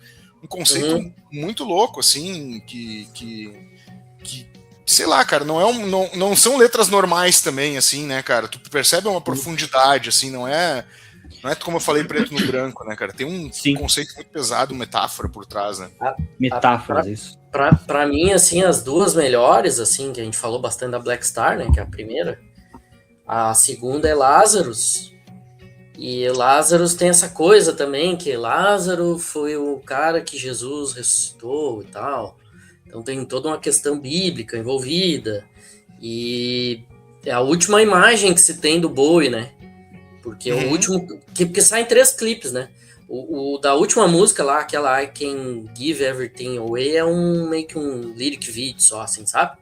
conceito muito louco, assim, que sei lá, cara, não são letras normais também, assim, né, cara? Tu percebe uma profundidade, assim, não é como eu falei, preto no branco, né, cara? Tem um conceito muito pesado, metáfora por trás, né? Metáforas, isso. Pra mim, assim, as duas melhores, assim, que a gente falou bastante da Black Star, né, que é a primeira. A segunda é Lazarus. E Lazarus tem essa coisa também, que Lázaro foi o cara que Jesus ressuscitou e tal. Então tem toda uma questão bíblica envolvida. E é a última imagem que se tem do Bowie, né? Porque o último... Porque saem 3 clipes, né? O da última música lá, aquela I Can Give Everything Away, é meio que um lyric video só, assim, sabe?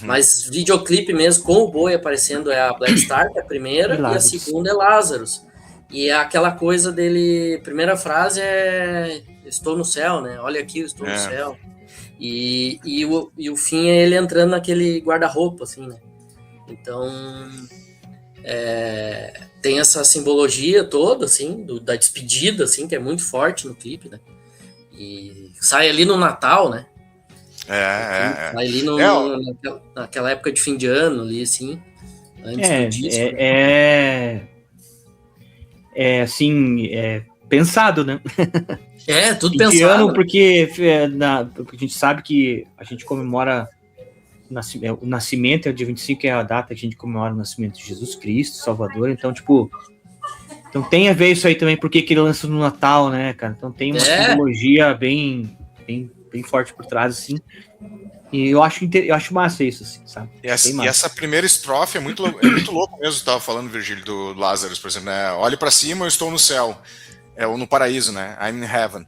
Mas videoclipe mesmo, com o Bowie aparecendo, é a Black Star, que é a primeira, e a segunda é Lazarus. E é aquela coisa dele... Primeira frase é... Estou no céu, né? Olha aqui, eu estou no céu. E o fim é ele entrando naquele guarda-roupa, assim, né? Então... tem essa simbologia toda, assim, da despedida, assim, que é muito forte no clipe, né? E sai ali no Natal, né? Ali naquela época de fim de ano, ali, assim, antes do disco. Assim, pensado, né? Tudo fim de pensado. ano, porque a gente sabe que a gente comemora o nascimento, é o dia 25, é a data que a gente comemora o nascimento de Jesus Cristo, Salvador, então, tipo, então tem a ver isso aí também, porque ele lança no Natal, né, cara? Então tem uma simbologia bem forte por trás, assim. E eu acho massa isso, assim, sabe? E essa primeira estrofe é muito louco mesmo, você tava falando, Virgílio, do Lazarus, por exemplo, né? Olhe para cima, eu estou no céu. Ou no paraíso, né? I'm in heaven.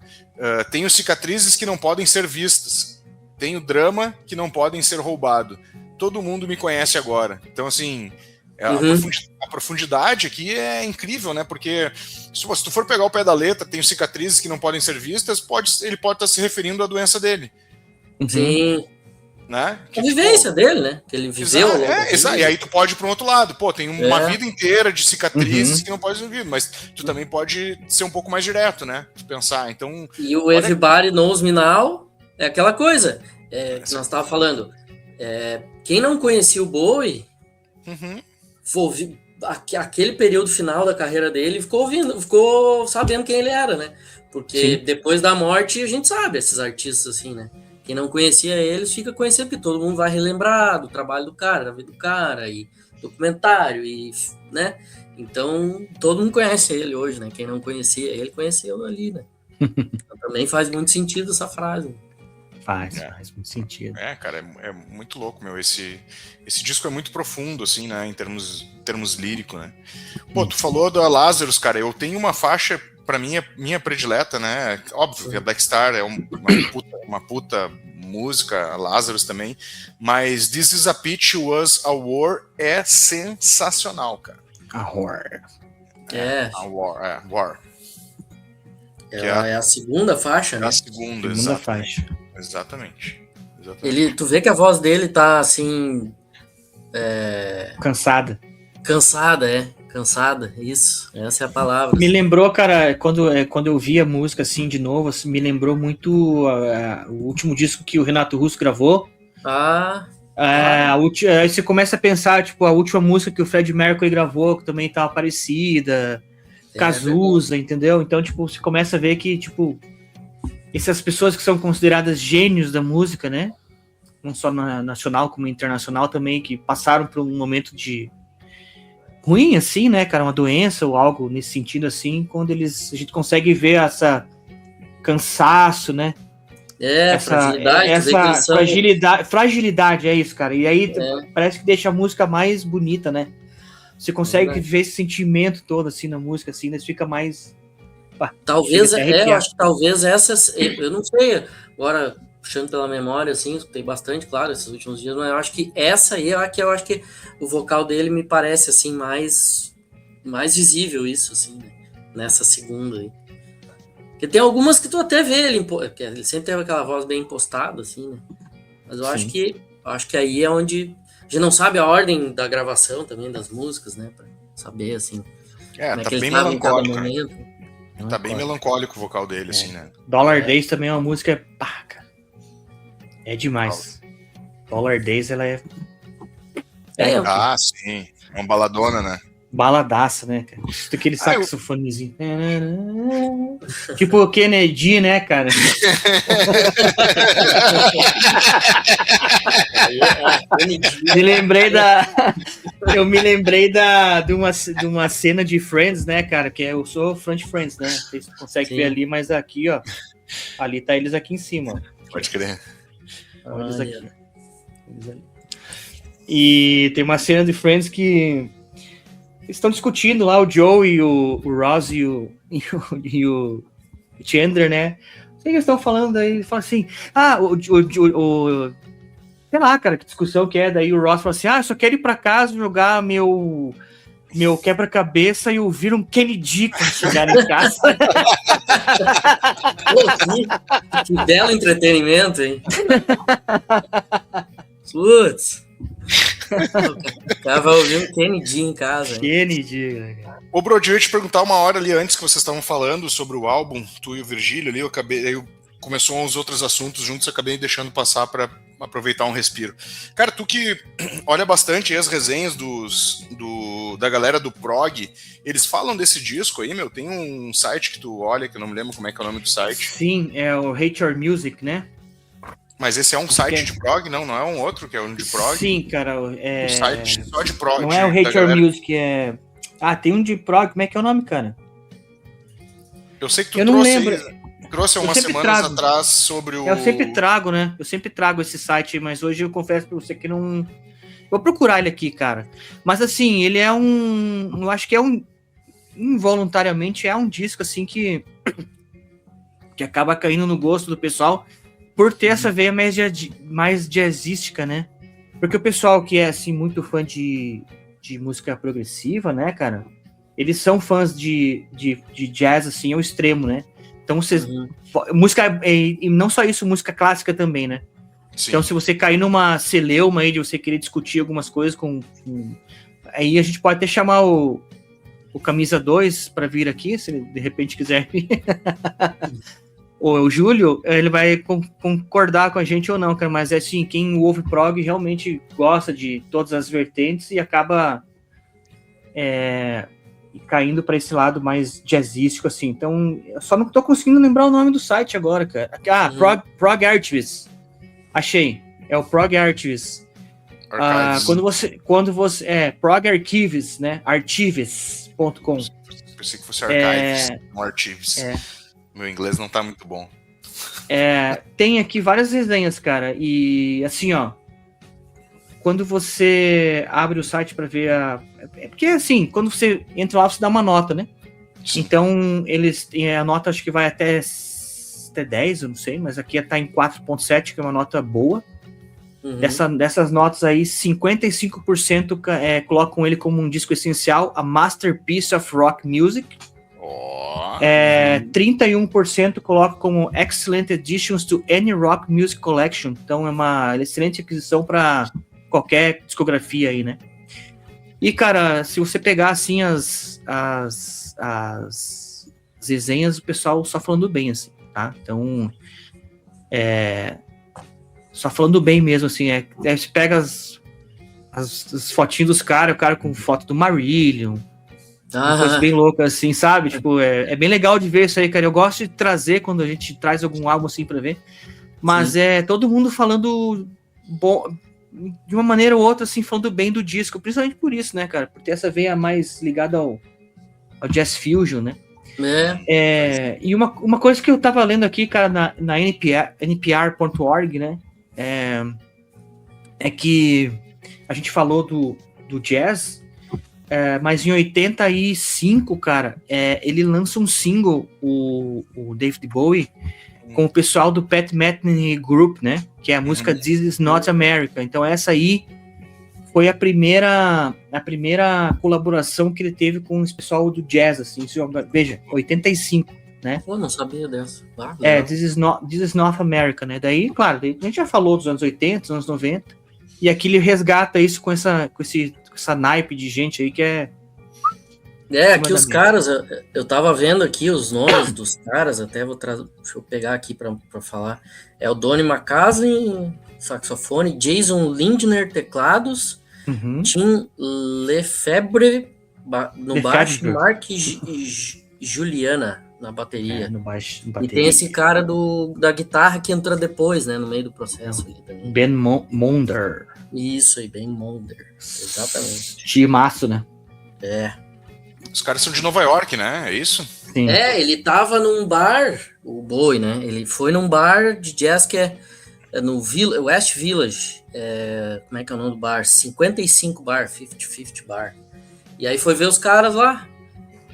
Tenho cicatrizes que não podem ser vistas. Tenho drama que não podem ser roubado. Todo mundo me conhece agora. Então, assim, a profundidade aqui é incrível, né? Porque se tu for pegar o pé da letra, tenho cicatrizes que não podem ser vistas, ele pode estar se referindo à doença dele. Sim. Né? A vivência dele, né? Que ele viveu. Exato. E aí tu pode ir para um outro lado. Pô, tem uma vida inteira de cicatrizes que não pode ser vivido, mas tu também pode ser um pouco mais direto, né? Tu pensar. Então, e o Everybody Knows Me Now é aquela coisa que nós estávamos falando. Quem não conhecia o Bowie, aquele período final da carreira dele, ficou sabendo quem ele era, né? Porque depois da morte a gente sabe esses artistas assim, né? Quem não conhecia eles fica conhecendo, porque todo mundo vai relembrar do trabalho do cara, da vida do cara, e documentário, e, né? Então, todo mundo conhece ele hoje, né? Quem não conhecia ele, conheceu ali, né? Então, também faz muito sentido essa frase. Faz muito sentido. Cara, é muito louco, meu. Esse disco é muito profundo, assim, né? Em termos lírico, né? Pô, tu falou da Lazarus, cara. Eu tenho uma faixa, pra mim, minha predileta, né? Óbvio que a Black Star é uma puta música, a Lazarus também. Mas This Is a Pitch Was a War é sensacional, cara. A War. War. É a segunda faixa, né? É a segunda faixa. Exatamente. Tu vê que a voz dele tá assim. Cansada, isso. Essa é a palavra. Me lembrou, cara, quando eu vi a música assim de novo, assim, me lembrou muito o último disco que o Renato Russo gravou. Aí você começa a pensar, tipo, a última música que o Fred Mercury gravou, que também tava parecida. Cazuza, entendeu? Então, tipo, você começa a ver que, tipo, essas pessoas que são consideradas gênios da música, né? Não só nacional como internacional também, que passaram por um momento de ruim, assim, né, cara? Uma doença ou algo nesse sentido, assim, quando a gente consegue ver essa cansaço, né? Fragilidade, é isso, cara. E aí parece que deixa a música mais bonita, né? Você consegue ver esse sentimento todo, assim, na música, assim, mas fica mais... Talvez, eu acho que talvez essas... Eu não sei, agora, puxando pela memória, assim, escutei bastante, claro, esses últimos dias, mas eu acho que essa aí, eu acho que o vocal dele me parece, assim, mais visível isso, assim, né? Nessa segunda aí. Porque tem algumas que tu até vê ele sempre teve aquela voz bem impostada, assim, né? Mas eu acho que aí é onde... A gente não sabe a ordem da gravação também, das músicas, né? Pra saber, assim... Tá bem melancólico, né? Tá bem melancólico o vocal dele, assim, né? Dollar Days também é uma música... cara. É demais. Dollar Days, ela é... sim. É uma baladona, né? Baladaça, né, cara? Aquele saxofonezinho. Tipo o Kennedy, né, cara? Eu me lembrei de uma cena de Friends, né, cara? Que eu sou fã de Friends, né? Vocês conseguem ver ali, mas aqui, ó. Ali tá eles aqui em cima, ó. Pode crer. Olha eles aqui. Eles ali. E tem uma cena de Friends que eles estão discutindo lá, o Joe e o Ross e o Chandler, né? Não sei o que eles estão falando, daí ele fala assim, sei lá, cara, que discussão que é, daí o Ross fala assim, eu só quero ir pra casa jogar meu quebra-cabeça e ouvir um Kennedy quando chegar em casa. Que belo entretenimento, hein? Putz. O cara vai ouvir um Kennedy em casa. Kennedy, né? Ô, Brody, eu ia te perguntar uma hora ali antes que vocês estavam falando sobre o álbum, tu e o Virgílio ali, começou uns outros assuntos juntos, acabei deixando passar para aproveitar um respiro. Cara, tu que olha bastante as resenhas da galera do prog, eles falam desse disco aí, meu? Tem um site que tu olha, que eu não me lembro como é que é o nome do site. Sim, é o Hate Your Music, né? Mas esse é um site de prog, não é um outro que é um de prog? Sim, cara. Um site só de prog. Não é o Hate Your Music, é... Ah, tem um de prog, como é que é o nome, cara? Eu sei que tu eu não lembro. Trouxe umas semanas atrás sobre o... Eu sempre trago, né? Eu sempre trago esse site, mas hoje eu confesso pra você que não... Vou procurar ele aqui, cara. Mas assim, ele é eu acho que é involuntariamente é um disco, assim, que acaba caindo no gosto do pessoal por ter essa veia mais jazzística, né? Porque o pessoal que é, assim, muito fã de música progressiva, né, cara? Eles são fãs de jazz, assim, ao extremo, né? Então, vocês... Música... E não só isso, música clássica também, né? Sim. Então, se você cair numa celeuma aí de você querer discutir algumas coisas aí a gente pode até chamar o Camisa 2 para vir aqui, se ele de repente quiser vir. O Júlio, ele vai concordar com a gente ou não, cara, mas é assim, quem ouve prog realmente gosta de todas as vertentes e acaba caindo para esse lado mais jazzístico, assim. Então, eu só não tô conseguindo lembrar o nome do site agora, cara. Prog Archives. Achei. É o Prog Archives. Quando você Prog Archives, né? Archives.com. Pensei que fosse Archives, não Archives. Meu inglês não tá muito bom. Tem aqui várias resenhas, cara. E assim, ó. Quando você abre o site para ver porque assim, quando você entra lá, você dá uma nota, né? Sim. Então, eles têm a nota, acho que vai até 10, eu não sei, mas aqui tá em 4.7, que é uma nota boa. Dessas notas aí, 55% colocam ele como um disco essencial, a masterpiece of rock music. 31% colocam como excellent additions to any rock music collection. Então é uma excelente aquisição para qualquer discografia aí, né? E, cara, se você pegar assim as resenhas, o pessoal só falando bem, assim, tá? Então, só falando bem mesmo, assim, você pega as fotinhos dos caras, o cara com foto do Marillion, coisa bem louca, assim, sabe? Tipo, é bem legal de ver isso aí, cara. Eu gosto de trazer quando a gente traz algum álbum assim pra ver, mas todo mundo falando de uma maneira ou outra, assim, falando bem do disco, principalmente por isso, né, cara? Por ter essa veia mais ligada ao Jazz Fusion, né? E uma coisa que eu tava lendo aqui, cara, na npr.org, né? É que a gente falou do jazz, mas em 85, cara, ele lança um single, o David Bowie, com o pessoal do Pat Metheny Group, né? Que é a música This Is Not America. Então essa aí foi a primeira colaboração que ele teve com esse pessoal do jazz, assim. Veja, 85, né? Eu não sabia dessa. This is Not America, né? Daí, claro, a gente já falou dos anos 80, dos anos 90, e aqui ele resgata isso com essa naipe de gente aí que aqui os caras, eu tava vendo aqui os nomes dos caras, até deixa eu pegar aqui pra falar. É o Donny McCaslin, saxofone, Jason Lindner, teclados, Tim Lefebvre no baixo, Mark Juliana na bateria. No baixo, e tem esse cara da guitarra que entra depois, né, no meio do processo. Ali também. Ben Monder. Isso aí, Ben Monder, exatamente. Timaço, né? Os caras são de Nova York, né? É isso? Sim. Ele tava num bar, o Bowie, né? Ele foi num bar de jazz que é no West Village. Como é que é o nome do bar? 55 Bar, 50 Bar. E aí foi ver os caras lá.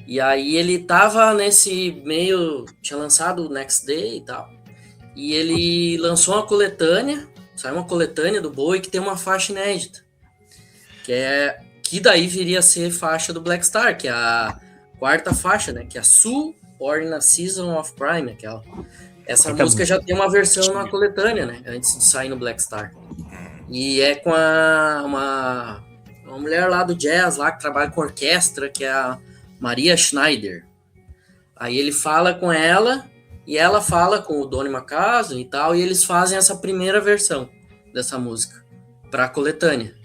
E aí ele tava nesse meio... Tinha lançado o Next Day e tal. E ele lançou uma coletânea. Saiu uma coletânea do Bowie que tem uma faixa inédita. Que daí viria a ser faixa do Black Star, que é a quarta faixa, né? Que é a Sue or in a Season of Prime, aquela. Essa música já tem uma versão na coletânea, né? Antes de sair no Black Star. E é com uma mulher lá do jazz, lá que trabalha com orquestra, que é a Maria Schneider. Aí ele fala com ela E ela fala com o Donny McCaslin e tal, e eles fazem essa primeira versão dessa música pra coletânea.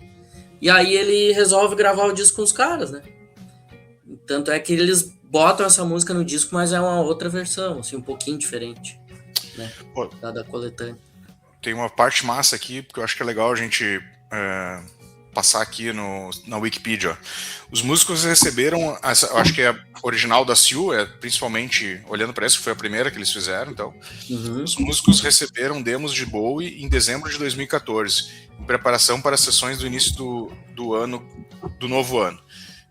E aí ele resolve gravar o disco com os caras, né? Tanto é que eles botam essa música no disco, mas é uma outra versão, assim, um pouquinho diferente, né? Da coletânea. Tem uma parte massa aqui, porque eu acho que é legal a gente passar aqui na Wikipedia. Ó. Os músicos receberam, eu acho que é a original da Seal, principalmente olhando para essa, foi a primeira que eles fizeram, então. Os músicos receberam demos de Bowie em dezembro de 2014, em preparação para as sessões do início do novo ano.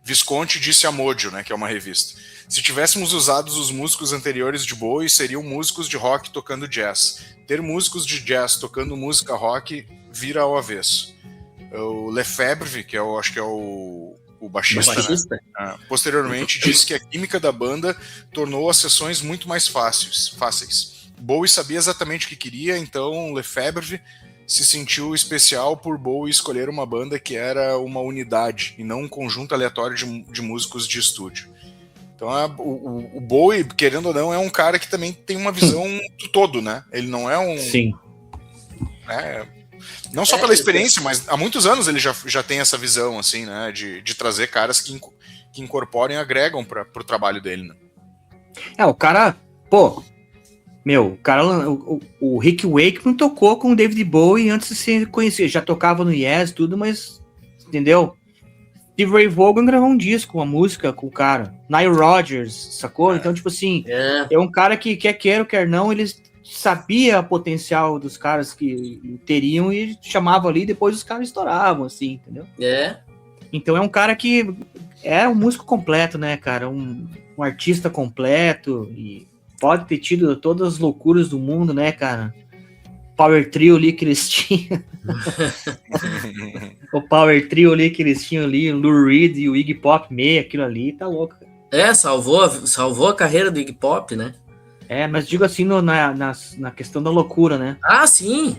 Visconti disse a Mojo, né, que é uma revista: se tivéssemos usado os músicos anteriores de Bowie, seriam músicos de rock tocando jazz. Ter músicos de jazz tocando música rock vira ao avesso. O Lefebvre, que acho que é o baixista, né? Posteriormente disse que a química da banda tornou as sessões muito mais fáceis. Bowie sabia exatamente o que queria, então Lefebvre se sentiu especial por Bowie escolher uma banda que era uma unidade e não um conjunto aleatório de músicos de estúdio. Então o Bowie, querendo ou não, é um cara que também tem uma visão do todo, né? Ele não é um... Sim. Não só pela experiência, mas há muitos anos ele já tem essa visão, assim, né? De trazer caras que incorporam e agregam pro trabalho dele, né? O cara... Pô... Meu, o cara... O Rick Wakeman tocou com o David Bowie antes de se conhecer. Já tocava no Yes e tudo, mas... Entendeu? Steve Ray Vaughan gravou um disco, uma música com o cara. Nile Rodgers, sacou? Então, tipo assim... É um cara que quer queira, quer não, eles... sabia o potencial dos caras que teriam e chamava ali, depois os caras estouravam, assim, entendeu? Então é um cara que é um músico completo, né, cara? Um artista completo e pode ter tido todas as loucuras do mundo, né, cara? Power Trio ali que eles tinham. O Power Trio ali que eles tinham ali, o Lou Reed e o Iggy Pop meio, aquilo ali, tá louco, cara. Salvou a carreira do Iggy Pop, né? Mas digo assim na questão da loucura, né? Ah, sim.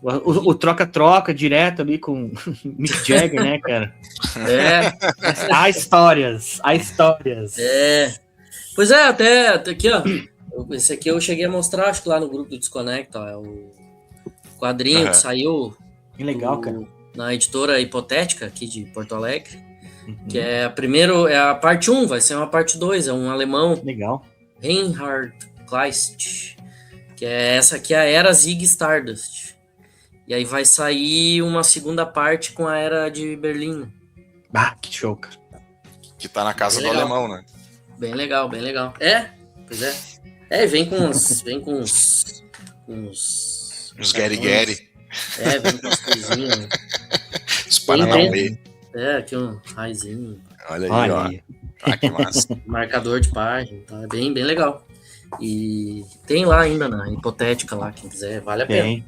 O troca-troca direto ali com Mick Jagger, né, cara? Há histórias. Pois até aqui, ó. Esse aqui eu cheguei a mostrar, acho que lá no grupo do Desconecta, ó. É o quadrinho que saiu... Que legal, cara. Na editora Hipotética, aqui de Porto Alegre. Que é a parte 1, vai ser uma parte 2, é um alemão. Legal. Reinhard Kleist, que essa aqui é a Era Zig Stardust. E aí vai sair uma segunda parte com a Era de Berlim. Que show, cara. Que tá na casa do alemão, né? Bem legal. Pois é. Vem com uns Gary. Vem com umas coisinhas. Os Paranauê. Aqui um raizinho. Olha aí, ó. Que massa. Marcador de página, tá? É bem legal. E tem lá ainda na Hipotética lá, quem quiser, vale a pena.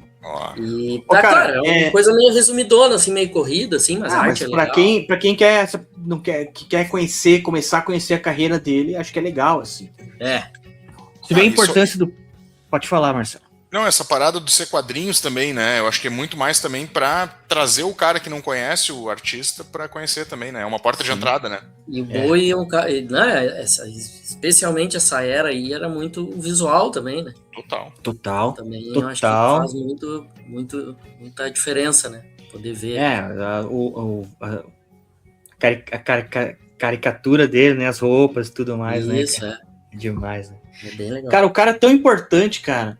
E cara, é uma coisa meio resumidona, assim, meio corrida, assim, mas a arte é legal. Pra quem que quer começar a conhecer a carreira dele, acho que é legal, assim. Se vê a importância do... Pode falar, Marcelo. Não, essa parada de ser quadrinhos também, né? Eu acho que é muito mais também pra trazer o cara que não conhece o artista pra conhecer também, né? É uma porta de entrada, né? E o Bowie é um cara... especialmente essa era aí era muito visual também, né? Total. Também eu acho que faz muita diferença, né? Poder ver. A caricatura dele, né? As roupas e tudo mais, né? Isso, É demais, né? É bem legal. Cara, o cara é tão importante, cara.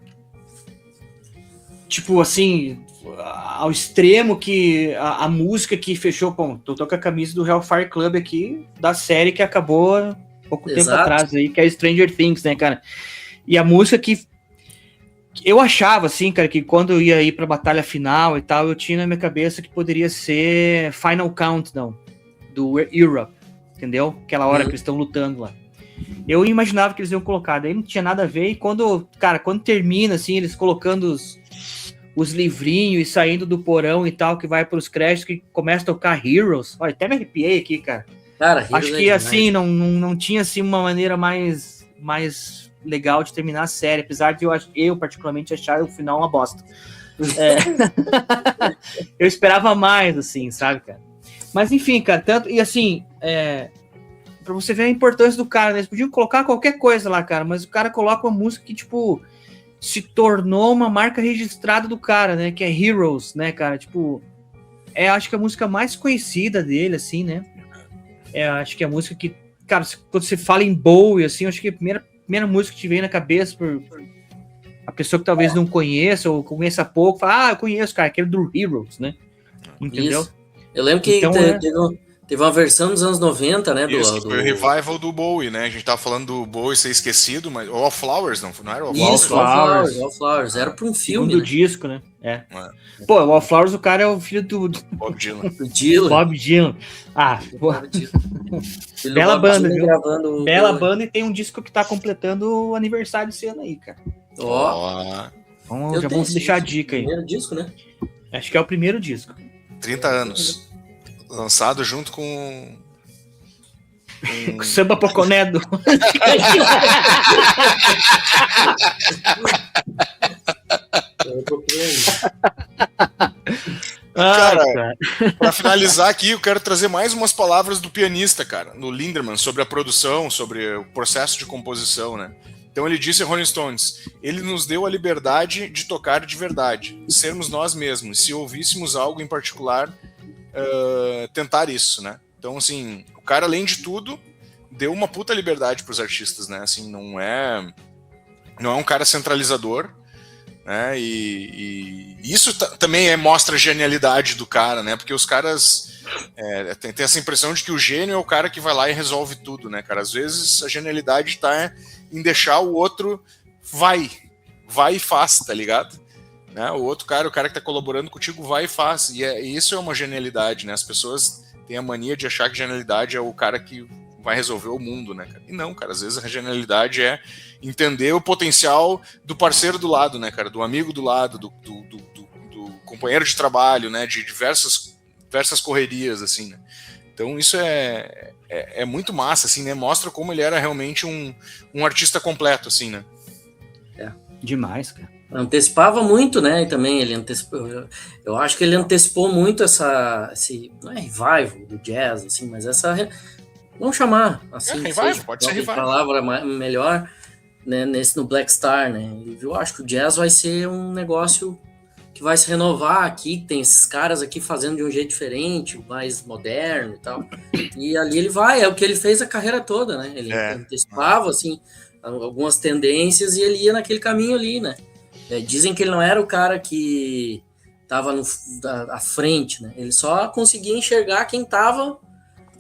Tipo, assim, ao extremo que a música que fechou... Bom, eu tô com a camisa do Hellfire Club aqui, da série que acabou há pouco tempo atrás aí, que é Stranger Things, né, cara? E a música que eu achava, assim, cara, que quando eu ia ir pra batalha final e tal, eu tinha na minha cabeça que poderia ser Final Countdown, do Europe, entendeu? Aquela hora que eles estão lutando lá. Eu imaginava que eles iam colocar, daí não tinha nada a ver, e quando termina, assim, eles colocando os livrinhos e saindo do porão e tal, que vai pros créditos, que começa a tocar Heroes. Olha, até me arrepiei aqui, cara. Acho que, assim, não tinha, assim, uma maneira mais legal de terminar a série, apesar de eu particularmente achar o final uma bosta. Eu esperava mais, assim, sabe, cara? Mas, enfim, cara, tanto... E, assim, pra você ver a importância do cara, né? Eles podiam colocar qualquer coisa lá, cara, mas o cara coloca uma música que, tipo, se tornou uma marca registrada do cara, né? Que é Heroes, né, cara? Tipo, acho que a música mais conhecida dele, assim, né? Acho que é a música que, cara, quando você fala em Bowie, assim, acho que a primeira música que te vem na cabeça por a pessoa que talvez não conheça ou conheça pouco, fala, eu conheço, cara, aquele do Heroes, né? Entendeu? Isso. Eu lembro que então, teve uma versão dos anos 90, né? Isso, foi o revival do Bowie, né? A gente tava falando do Bowie ser esquecido, mas o Wallflowers, não era o Wallflowers? Isso, Wallflowers. Era pra um filme, segundo disco, né? Pô, o Wallflowers, o cara é o filho do Bob Dylan. Bob Dylan. Bela banda, viu? Bela banda, e tem um disco que tá completando o aniversário esse ano aí, cara. Então, já vamos deixar a dica aí. Primeiro disco, né? Acho que é o primeiro disco. 30 anos. Lançado junto com Samba Poconedo. Cara, pra finalizar aqui, eu quero trazer mais umas palavras do pianista, cara, no Lindemann, sobre a produção, sobre o processo de composição, né? Então ele disse a Rolling Stones: ele nos deu a liberdade de tocar de verdade, sermos nós mesmos, se ouvíssemos algo em particular, tentar isso, né? Então, assim, o cara, além de tudo, deu uma puta liberdade pros artistas, né? Assim, não é um cara centralizador, né? E isso também mostra a genialidade do cara, né? Porque os caras tem essa impressão de que o gênio é o cara que vai lá e resolve tudo, né, cara? Às vezes a genialidade tá em deixar o outro vai e faz, tá ligado? Né? O outro cara, o cara que tá colaborando contigo, vai e faz. E isso é uma genialidade, né? As pessoas têm a mania de achar que genialidade é o cara que vai resolver o mundo, né, cara? E não, cara, às vezes a genialidade é entender o potencial do parceiro do lado, né, cara? Do amigo do lado, do companheiro de trabalho, né? De diversas correrias, assim, né? Então isso é muito massa, assim, né? Mostra como ele era realmente um artista completo, assim, né? Demais, cara. Antecipava muito, né? E também ele antecipou. Eu acho que ele antecipou muito esse não é revival do jazz, assim, mas vamos chamar assim, revival, pode ser revival. Palavra melhor, né? No Black Star, né? Eu acho que o jazz vai ser um negócio que vai se renovar aqui, tem esses caras aqui fazendo de um jeito diferente, mais moderno e tal. E ali ele é o que ele fez a carreira toda, né? Ele antecipava, assim, algumas tendências e ele ia naquele caminho ali, né? Dizem que ele não era o cara que estava à frente, né? Ele só conseguia enxergar quem estava,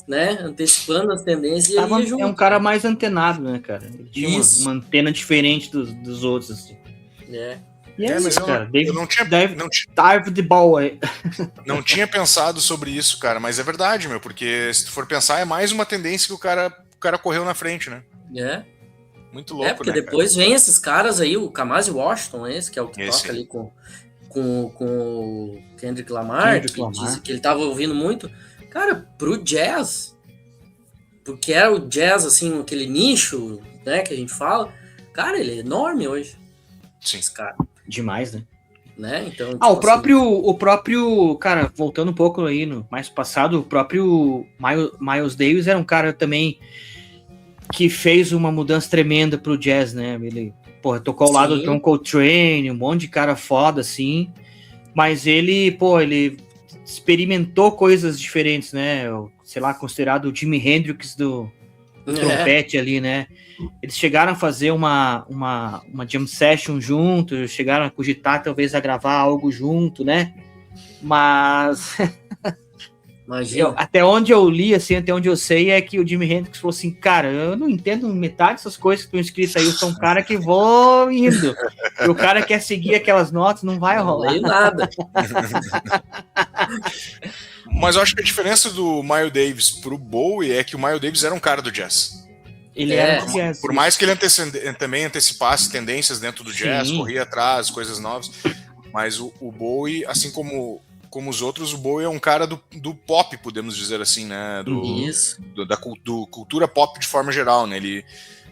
né, antecipando as tendências e ele ia junto. É um cara mais antenado, né, cara? Ele tinha uma antena diferente dos outros, assim. E mas isso, cara. Eu não tinha David Bowie. Não tinha pensado sobre isso, cara, mas é verdade, meu, porque se tu for pensar, é mais uma tendência que o cara correu na frente, né? Muito louco, porque né, depois vem esses caras aí, o Kamasi Washington, que é o que toca ali com o Kendrick Lamar, diz que ele tava ouvindo muito. Cara, pro jazz, porque era o jazz, assim, aquele nicho, né, que a gente fala, cara, ele é enorme hoje. Sim. Esse cara. Demais, né? Então, tipo, o próprio, cara, voltando um pouco aí no mais passado, o próprio Miles Davis era um cara também que fez uma mudança tremenda pro jazz, né? Ele, tocou ao lado do John Coltrane, um monte de cara foda, assim, mas ele experimentou coisas diferentes, né? Sei lá, considerado o Jimi Hendrix do trompete ali, né? Eles chegaram a fazer uma jam session juntos, chegaram a cogitar talvez a gravar algo junto, né? Mas até onde eu li, assim, até onde eu sei, é que o Jimi Hendrix falou assim, cara, eu não entendo metade dessas coisas que estão escritas aí, eu sou um cara que vou indo. E o cara quer seguir aquelas notas, não vai rolar. Não nada. Mas eu acho que a diferença do Miles Davis pro Bowie é que o Miles Davis era um cara do jazz. Ele era do jazz. Por mais que ele também antecipasse tendências dentro do jazz, corria atrás, coisas novas, mas o Bowie, assim como os outros, o Bowie é um cara do pop, podemos dizer assim, né? Da cultura pop de forma geral, né? Ele,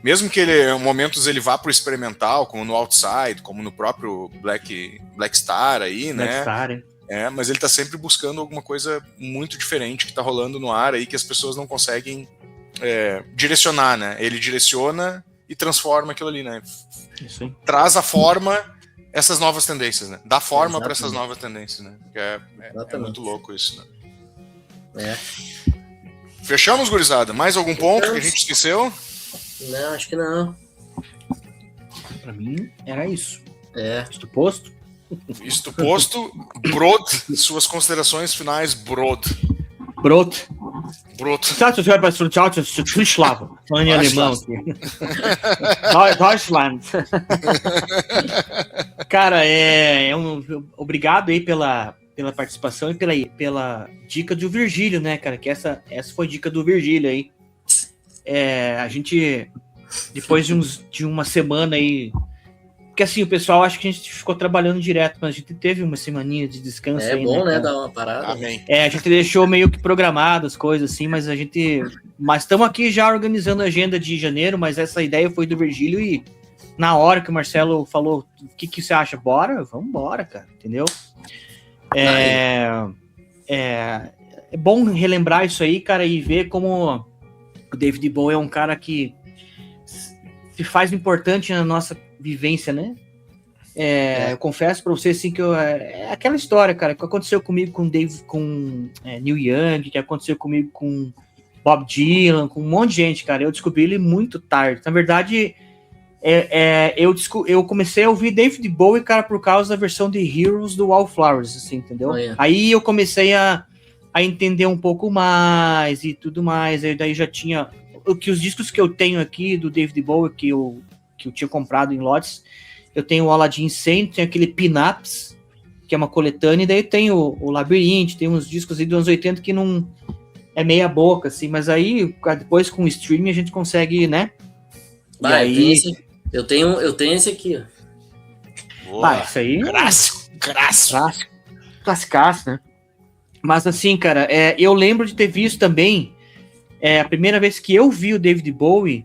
mesmo que ele, em momentos, ele vá pro experimental, como no Outside, como no próprio Black Star aí, né? Black Star, mas ele tá sempre buscando alguma coisa muito diferente que tá rolando no ar aí, que as pessoas não conseguem direcionar, né? Ele direciona e transforma aquilo ali, né? Isso aí. Traz a forma essas novas tendências, né? Dá forma para Exatamente. essas novas tendências, né? Que é muito louco isso, né? Fechamos, gurizada? Mais algum ponto que a gente esqueceu? Não, acho que não. Pra mim, era isso. Isto posto. Isto posto, Brod, suas considerações finais, Brod. Brot. Falando em alemão aqui. Deutschland. Cara, obrigado aí pela participação e pela dica do Virgílio, né, cara? Que essa foi dica do Virgílio aí. A gente, depois de uma semana aí. Porque assim, o pessoal acha que a gente ficou trabalhando direto, mas a gente teve uma semaninha de descanso. É aí, bom, né? cara? Dar uma parada. Amém. A gente deixou meio que programado as coisas assim, mas estamos aqui já organizando a agenda de janeiro, mas essa ideia foi do Virgílio e na hora que o Marcelo falou, o que você acha? Bora? Vamos embora, cara, entendeu? É bom relembrar isso aí, cara, e ver como o David Bowie é um cara que se faz importante na nossa vivência, né? Eu confesso pra você assim que é aquela história, cara, que aconteceu comigo com Neil Young, que aconteceu comigo com Bob Dylan, com um monte de gente, cara. Eu descobri ele muito tarde. Na verdade, eu comecei a ouvir David Bowie, cara, por causa da versão de Heroes do Wallflowers, assim, entendeu? Aí eu comecei a entender um pouco mais e tudo mais. Aí daí já tinha os discos que eu tenho aqui do David Bowie que eu tinha comprado em lotes. Eu tenho o Aladdin Sane, tem aquele Pin-Ups, que é uma coletânea, e daí tem o Labyrinth, tem uns discos aí dos anos 80 que não é meia boca, assim, mas aí depois com o streaming a gente consegue, né? Eu tenho esse aqui, ó. Isso aí... Clássico. Classicaço, né? Mas assim, cara, eu lembro de ter visto também, a primeira vez que eu vi o David Bowie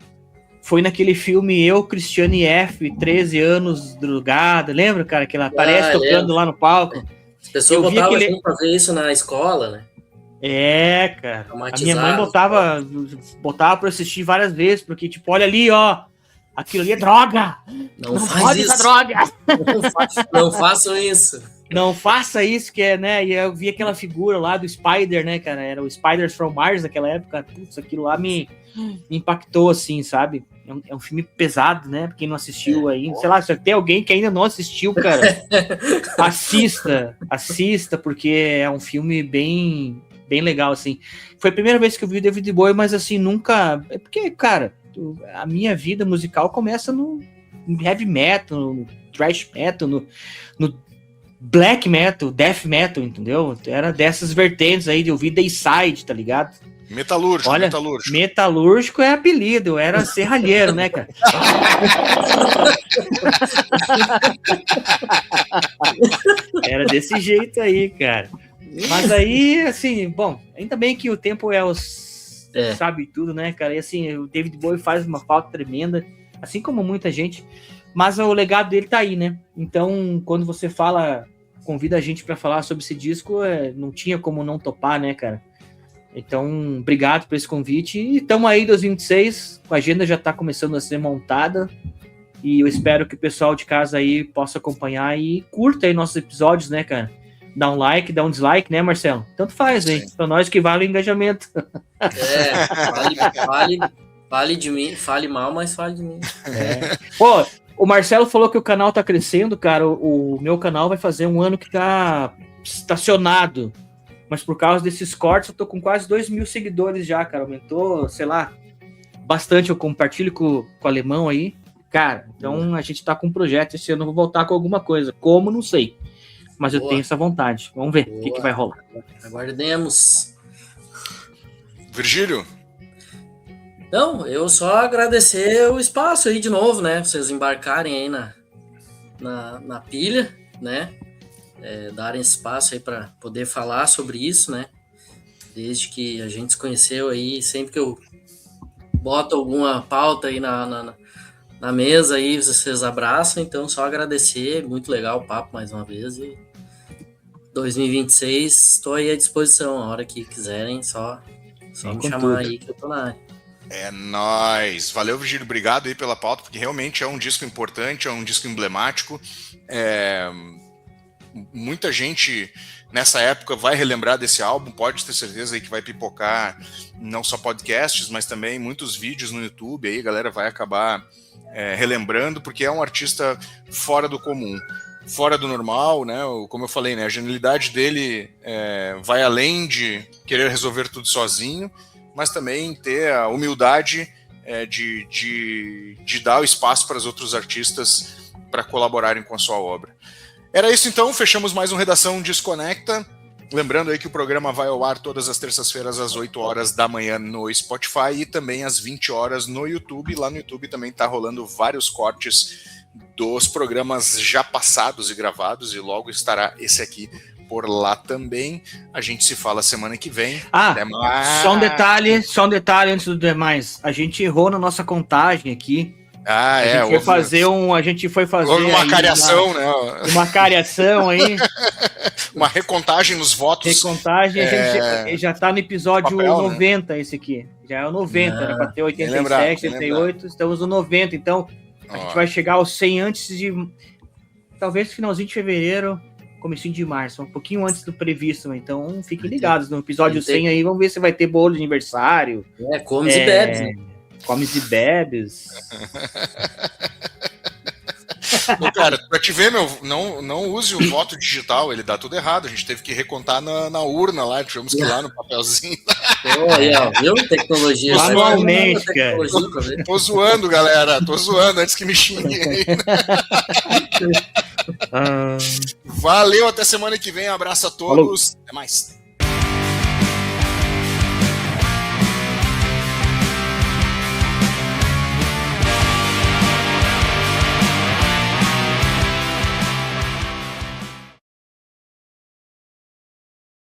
foi naquele filme Eu, Cristiane F., 13 anos, drogada. Lembra, cara? Que ela aparece tocando lá no palco. As pessoas botavam assim pra ver isso na escola, né? Cara. A minha mãe botava pra assistir várias vezes, porque, tipo, olha ali, ó. Aquilo ali é droga! Não faz isso! Droga! Não façam isso! Não faça isso, que né? E eu vi aquela figura lá do Spider, né, cara? Era o Spiders from Mars naquela época. Putz, aquilo lá me impactou, assim, sabe? É um filme pesado, né? Pra quem não assistiu ainda. Sei lá, se tem alguém que ainda não assistiu, cara, assista, porque é um filme bem legal, assim. Foi a primeira vez que eu vi o David Bowie, mas assim, nunca... É porque, cara, a minha vida musical começa no heavy metal, no thrash metal, no black metal, death metal, entendeu? Era dessas vertentes aí de ouvir Dayside, tá ligado? Metalúrgico, olha, metalúrgico é apelido, eu era serralheiro, né, cara? Era desse jeito aí, cara. Mas aí, assim, bom, ainda bem que o tempo sabe tudo, né, cara? E assim, o David Bowie faz uma falta tremenda, assim como muita gente, mas o legado dele tá aí, né? Então, quando você convida a gente pra falar sobre esse disco, não tinha como não topar, né, cara? Então, obrigado por esse convite. E estamos aí em 2026, a agenda já está começando a ser montada. E eu espero que o pessoal de casa aí possa acompanhar e curta aí nossos episódios, né, cara? Dá um like, dá um dislike, né, Marcelo? Tanto faz, hein? Para nós que vale o engajamento. Fale de mim, fale mal, mas fale de mim. Pô, o Marcelo falou que o canal tá crescendo, cara. O meu canal vai fazer um ano que tá estacionado. Mas por causa desses cortes, eu tô com quase 2.000 seguidores já, cara. Aumentou, sei lá, bastante. Eu compartilho com o alemão aí. Cara, então a gente tá com um projeto. Esse ano eu vou voltar com alguma coisa. Como, não sei. Mas eu tenho essa vontade. Vamos ver o que vai rolar. Aguardemos. Virgílio? Não, eu só agradecer o espaço aí de novo, né? Vocês embarcarem aí na pilha, né? Darem espaço aí para poder falar sobre isso, né? Desde que a gente se conheceu aí, sempre que eu boto alguma pauta aí na mesa aí, vocês abraçam, então só agradecer, muito legal o papo mais uma vez e 2026 estou aí à disposição, a hora que quiserem, só me chamar aí que eu tô na área. É nóis. Valeu, Virgílio. Obrigado aí pela pauta, porque realmente é um disco importante, é um disco emblemático. Muita gente nessa época vai relembrar desse álbum, pode ter certeza aí que vai pipocar não só podcasts, mas também muitos vídeos no YouTube, aí a galera vai acabar relembrando, porque é um artista fora do comum, fora do normal, né? Como eu falei, né? A genialidade dele vai além de querer resolver tudo sozinho, mas também ter a humildade de dar o espaço para os outros artistas para colaborarem com a sua obra. Era isso então, fechamos mais um Redação Desconecta. Lembrando aí que o programa vai ao ar todas as terças-feiras às 8 horas da manhã no Spotify e também às 20 horas no YouTube. Lá no YouTube também está rolando vários cortes dos programas já passados e gravados, e logo estará esse aqui por lá também. A gente se fala semana que vem. Só um detalhe antes do demais. A gente errou na nossa contagem aqui. A gente foi fazer uma cariação, né? Uma cariação aí. Uma recontagem nos votos. Recontagem, a gente já tá no episódio 90, né? Esse aqui. Já é o 90, era pra ter 87, 88, estamos no 90, então a gente vai chegar aos 100 antes de... Talvez finalzinho de fevereiro, comecinho de março, um pouquinho antes do previsto, então fiquem ligados no episódio 100 aí, vamos ver se vai ter bolo de aniversário. Comes e bebes, né? Comes e bebes. Cara, pra te ver, não use o voto digital, ele dá tudo errado. A gente teve que recontar na urna lá, tivemos que ir lá no papelzinho. Viu? Tecnologia. Manualmente, cara. Tô zoando, galera. Tô zoando antes que me xinguem. Valeu, até semana que vem. Abraço a todos. Até mais.